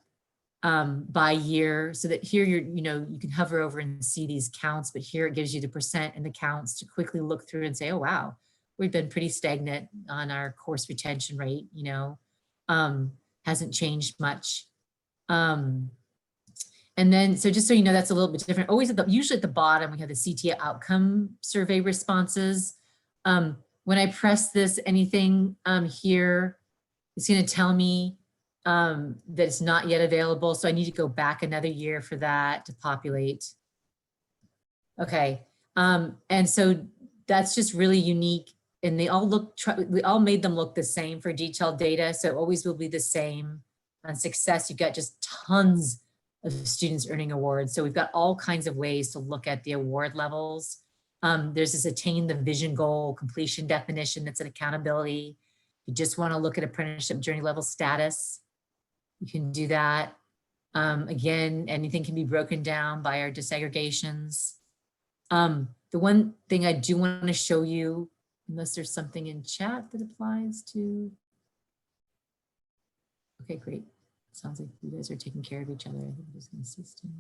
by year, so that here you can hover over and see these counts, but here it gives you the percent and the counts to quickly look through and say, oh, wow, we've been pretty stagnant on our course retention rate, hasn't changed much. And And then, so just so you know, that's a little bit different. Always usually at the bottom, we have the CTA outcome survey responses. When I press this, anything here, it's going to tell me that it's not yet available. So I need to go back another year for that to populate. Okay. And so that's just really unique. And they all we all made them look the same for detailed data. So it always will be the same. On success, you've got just tons of students earning awards. So we've got all kinds of ways to look at the award levels. There's this attain the vision goal completion definition that's an accountability. You just want to look at apprenticeship journey level status. You can do that. Again, anything can be broken down by our disaggregations. The one thing I do want to show you, unless there's something in chat that applies to. Okay, great. Sounds like you guys are taking care of each other. I think it is consistent.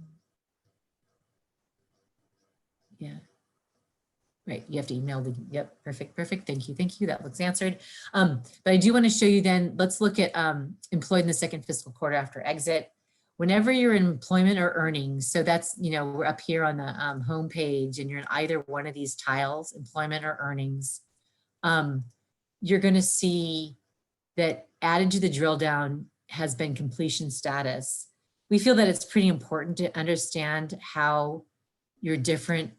Yeah. Right, you have to email the, yep, perfect. Thank you. That looks answered. But I do want to show you then, let's look at employed in the second fiscal quarter after exit. Whenever you're in employment or earnings, so that's, you know, we're up here on the home page and you're in either one of these tiles, employment or earnings, you're going to see that added to the drill down has been completion status. We feel that it's pretty important to understand how your different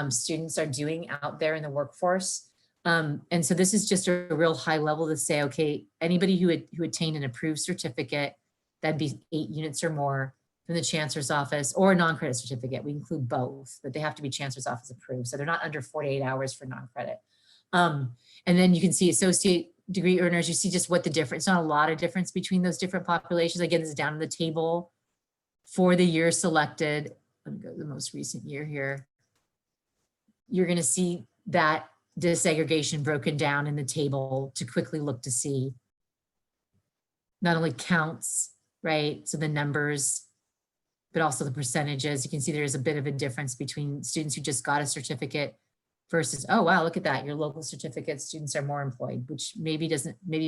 students are doing out there in the workforce. And so this is just a real high level to say, okay, anybody who attained an approved certificate, that'd be 8 units or more from the Chancellor's Office, or a non-credit certificate. We include both, but they have to be Chancellor's Office approved. So they're not under 48 hours for non-credit. And then you can see associate degree earners, you see just what the difference, not a lot of difference between those different populations. Again, this is down in the table for the year selected. Let me go to the most recent year here. You're going to see that disaggregation broken down in the table to quickly look to see not only counts, right? So the numbers, but also the percentages. You can see there's a bit of a difference between students who just got a certificate versus, oh, wow, look at that. Your local certificate students are more employed, which maybe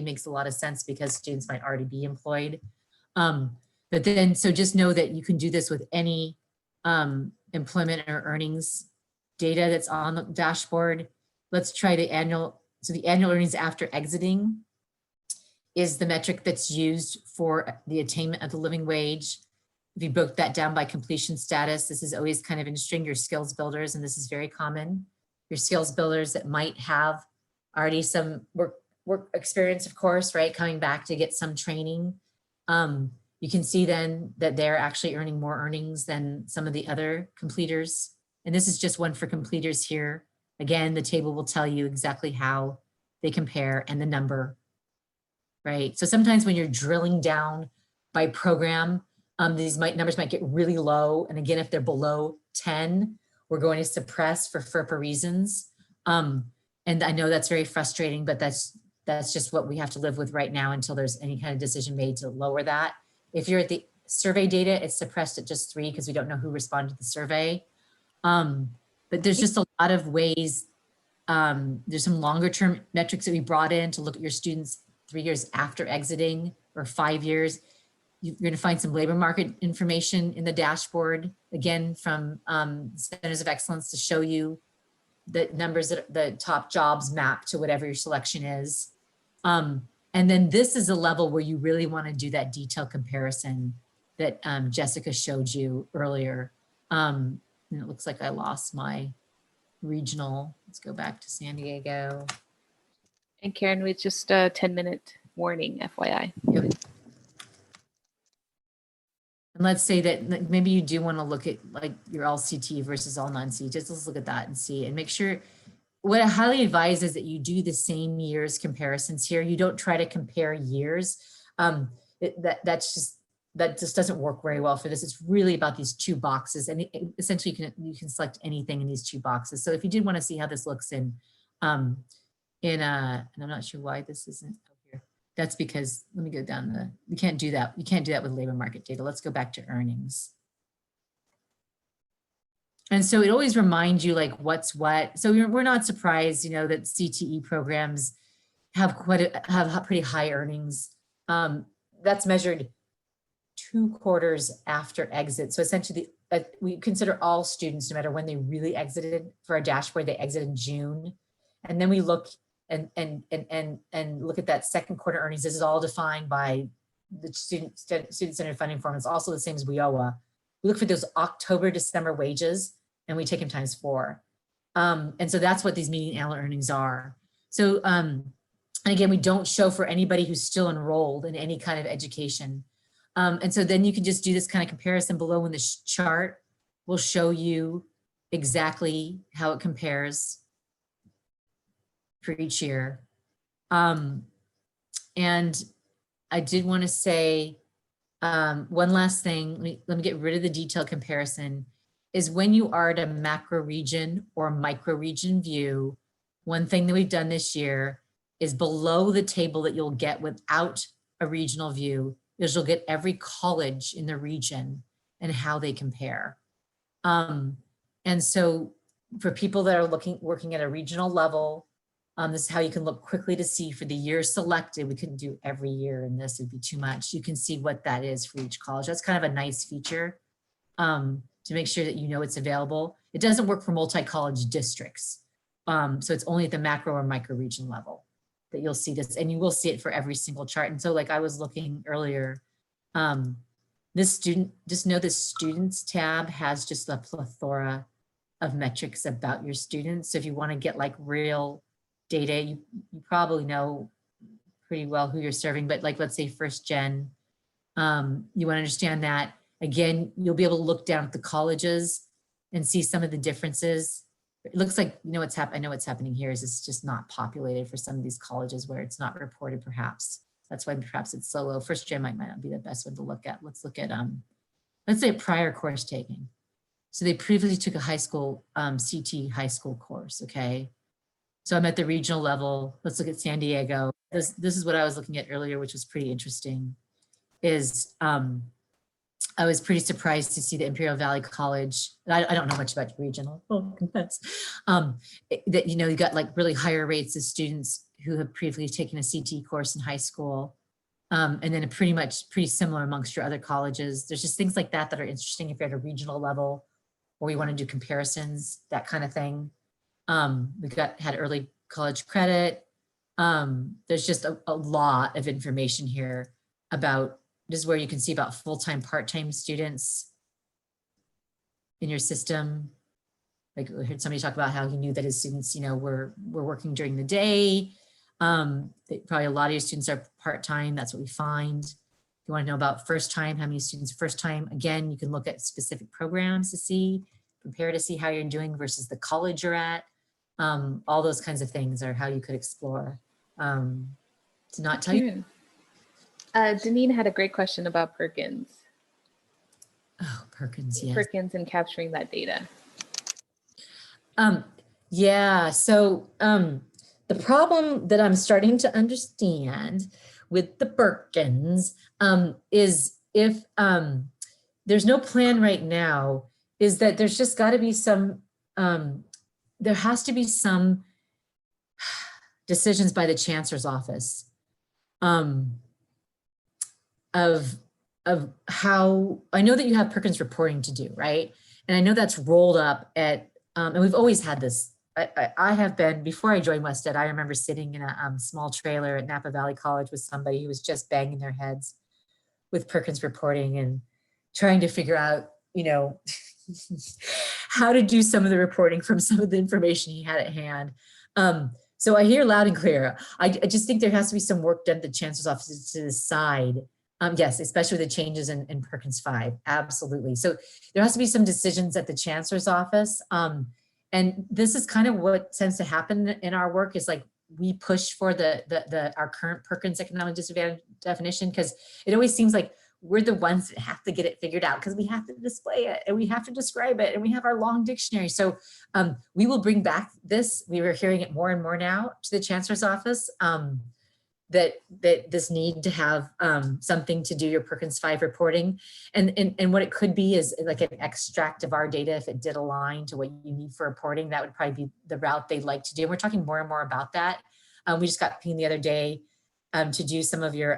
makes a lot of sense because students might already be employed. But then, so just know that you can do this with any employment or earnings data that's on the dashboard. Let's try the annual. So the annual earnings after exiting is the metric that's used for the attainment of the living wage. If you broke that down by completion status, this is always kind of interesting, your skills builders, and this is very common. Your skills builders that might have already some work experience, of course, right? Coming back to get some training. You can see then that they're actually earning more earnings than some of the other completers. And this is just one for completers here. Again, the table will tell you exactly how they compare and the number, right? So sometimes when you're drilling down by program, these numbers might get really low. And again, if they're below 10, we're going to suppress for FERPA reasons. And I know that's very frustrating, but that's just what we have to live with right now until there's any kind of decision made to lower that. If you're at the survey data, it's suppressed at just 3 because we don't know who responded to the survey. But there's just a lot of ways. There's some longer term metrics that we brought in to look at your students 3 years after exiting or 5 years. You're going to find some labor market information in the dashboard, again, from Centers of Excellence to show you the numbers that the top jobs map to whatever your selection is. And then this is a level where you really want to do that detailed comparison that Jessica showed you earlier. And it looks like I lost my regional. Let's go back to San Diego. And Karen, with just a 10-minute warning, FYI. Yep. And let's say that maybe you do want to look at like your all CT versus all non-CT. Just let's look at that and see and make sure. What I highly advise is that you do the same years comparisons here. You don't try to compare years. That just doesn't work very well for this. It's really about these 2 boxes, and essentially you can select anything in these 2 boxes. So if you did want to see how this looks and I'm not sure why this isn't up here. That's because, let me go down we can't do that. You can't do that with labor market data. Let's go back to earnings. And so it always reminds you like what's what. So we're not surprised, you know, that CTE programs have pretty high earnings. That's measured 2 quarters after exit. So essentially, we consider all students, no matter when they really exited for our dashboard, they exit in June. And then we look and look at that second quarter earnings. This is all defined by the student-centered funding form. It's also the same as WIOA. We look for those October, December wages, and we take them times 4. And so that's what these median annual earnings are. So, and again, we don't show for anybody who's still enrolled in any kind of education. And so then you can just do this kind of comparison below in the chart. Will show you exactly how it compares for each year. And I did want to say one last thing. Let me get rid of the detailed comparison. Is when you are at a macro region or micro region view, one thing that we've done this year is below the table that you'll get without a regional view is you'll get every college in the region and how they compare. And so for people that are working at a regional level, this is how you can look quickly to see for the year selected. We couldn't do every year and this would be too much. You can see what that is for each college. That's kind of a nice feature to make sure that you know it's available. It doesn't work for multi-college districts. So it's only at the macro or micro region level that you'll see this, and you will see it for every single chart. And so like I was looking earlier, just know this students tab has just a plethora of metrics about your students. So if you want to get like real data, you probably know pretty well who you're serving, but like, let's say first gen, you want to understand that. Again, you'll be able to look down at the colleges and see some of the differences. It looks like, you know, I know what's happening here is it's just not populated for some of these colleges where it's not reported perhaps. That's why perhaps it's so low. First gen might not be the best one to look at. Let's look at, let's say prior course taking. So they previously took a high school, CT high school course, okay? So I'm at the regional level. Let's look at San Diego. This is what I was looking at earlier, which was pretty interesting, is I was pretty surprised to see the Imperial Valley College. I don't know much about regional, I'll confess, that, you know, you got like really higher rates of students who have previously taken a CT course in high school. And then pretty similar amongst your other colleges. There's just things like that that are interesting if you're at a regional level or you want to do comparisons, that kind of thing. We had early college credit. There's just a lot of information here about, this is where you can see about full-time, part-time students in your system. Like I heard somebody talk about how he knew that his students, you know, were working during the day. Probably a lot of your students are part-time. That's what we find. If you want to know about first time, how many students first time, again, you can look at specific programs to see, compare to see how you're doing versus the college you're at. All those kinds of things are how you could explore. To not tell you. Janine had a great question about Perkins. Oh, Perkins, yes. Perkins and capturing that data. Yeah, so the problem that I'm starting to understand with the Perkins is if there's no plan right now, is that there's just got to be some, there has to be some decisions by the chancellor's office of how, I know that you have Perkins reporting to do, right? And I know that's rolled up at, and we've always had this. I have been, before I joined Wested, I remember sitting in a small trailer at Napa Valley College with somebody who was just banging their heads with Perkins reporting and trying to figure out, you know, how to do some of the reporting from some of the information he had at hand. So I hear loud and clear. I just think there has to be some work done at the chancellor's office to decide. Yes, especially the changes in Perkins 5, absolutely. So there has to be some decisions at the chancellor's office. And this is kind of what tends to happen in our work is like we push for our current Perkins economic disadvantage definition because it always seems like we're the ones that have to get it figured out because we have to display it and we have to describe it and we have our long dictionary. So we will bring back this. We were hearing it more and more now to the chancellor's office. That this need to have something to do your Perkins 5 reporting. And what it could be is like an extract of our data if it did align to what you need for reporting. That would probably be the route they'd like to do. And we're talking more and more about that. We just got pinged the other day to do some of your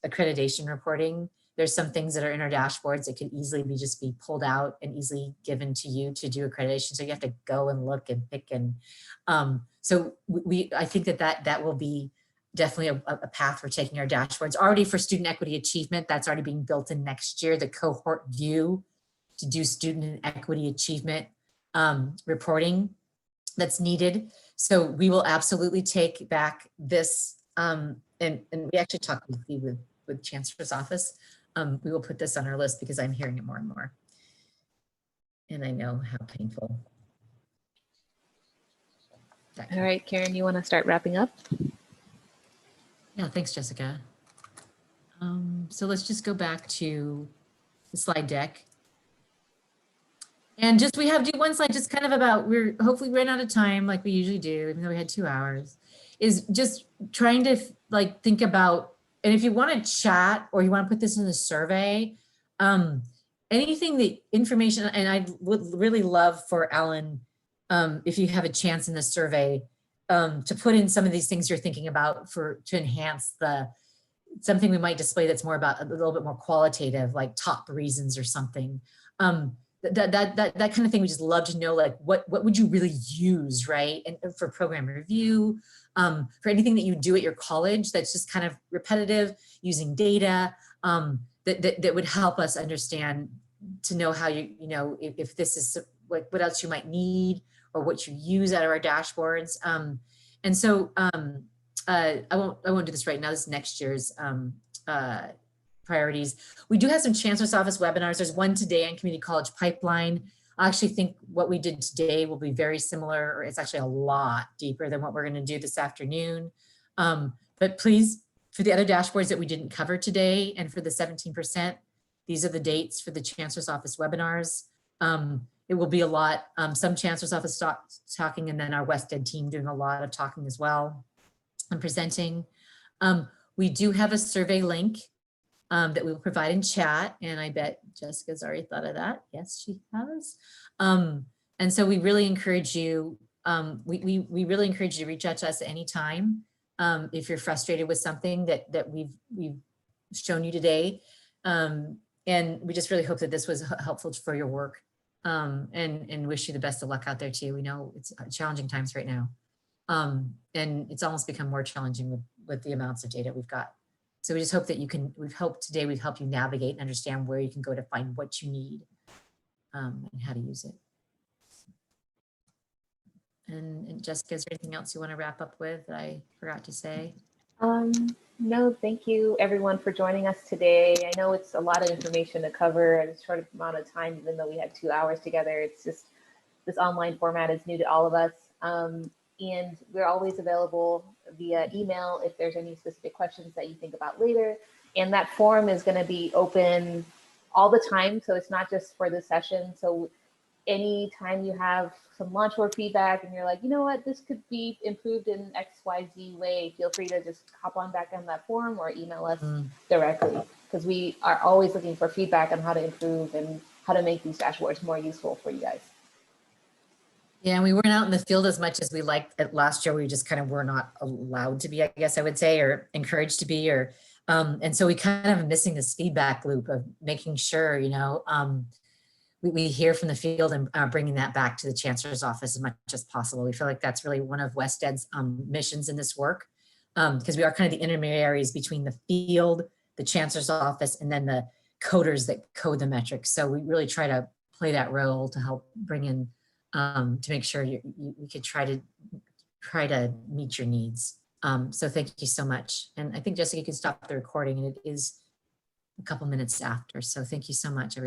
accreditation reporting There's some things that are in our dashboards that could easily just be pulled out and easily given to you to do accreditation. So you have to go and look and pick. And so I think that will be definitely a path for taking our dashboards. Already for student equity achievement, that's already being built in next year, the cohort view to do student and equity achievement reporting that's needed. So we will absolutely take back this, and we actually talked with Chancellor's office. We will put this on our list because I'm hearing it more and more. And I know how painful. All right, Karen, you want to start wrapping up? Yeah, thanks, Jessica. So let's just go back to the slide deck. And just we have do one slide just kind of about, we're hopefully ran out of time like we usually do, even though we had 2 hours, is just trying to like think about, and if you want to chat or you want to put this in the survey, anything that information, and I would really love for Alan, if you have a chance in the survey, to put in some of these things you're thinking about to enhance something we might display that's more about a little bit more qualitative, like top reasons or something. That kind of thing, we just love to know, like what would you really use, right? And for program review, for anything that you do at your college that's just kind of repetitive, using data, that would help us understand, to know how you know, if this is like what else you might need or what you use out of our dashboards. And so I won't do this right now. This is next year's priorities. We do have some Chancellor's Office webinars. There's one today on Community College Pipeline. I actually think what we did today will be very similar, or it's actually a lot deeper than what we're going to do this afternoon. But please, for the other dashboards that we didn't cover today, and for the 17%, these are the dates for the Chancellor's Office webinars. It will be a lot. Some Chancellor's Office talking, and then our West Ed team doing a lot of talking as well and presenting. We do have a survey link that we will provide in chat, and I bet Jessica's already thought of that. Yes, she has. And so we really encourage you, we really encourage you to reach out to us at any time if you're frustrated with something that we've shown you today. And we just really hope that this was helpful for your work, and wish you the best of luck out there too. We know it's challenging times right now. And it's almost become more challenging with the amounts of data we've got. So we just hope that we've helped you navigate and understand where you can go to find what you need, and how to use it. And Jessica, is there anything else you want to wrap up with that I forgot to say? No, thank you everyone for joining us today. I know it's a lot of information to cover in a short amount of time, even though we had 2 hours together. It's just, this online format is new to all of us. And we're always available via email if there's any specific questions that you think about later. And that forum is going to be open all the time. So it's not just for this session. So anytime you have some LaunchBoard feedback and you're like, you know what, this could be improved in XYZ way, feel free to just hop on back on that forum or email us directly, because we are always looking for feedback on how to improve and how to make these dashboards more useful for you guys. Yeah, and we weren't out in the field as much as we liked it last year. We just kind of were not allowed to be, I guess I would say, or encouraged to be, or and so we kind of missing this feedback loop of making sure, you know, we hear from the field and bringing that back to the Chancellor's Office as much as possible. We feel like that's really one of West Ed's missions in this work, because we are kind of the intermediaries between the field, the Chancellor's Office, and then the coders that code the metrics. So we really try to play that role to help bring in, to make sure we could try to meet your needs. So thank you so much. And I think Jessica, you can stop the recording, and it is a couple minutes after. So thank you so much, everybody.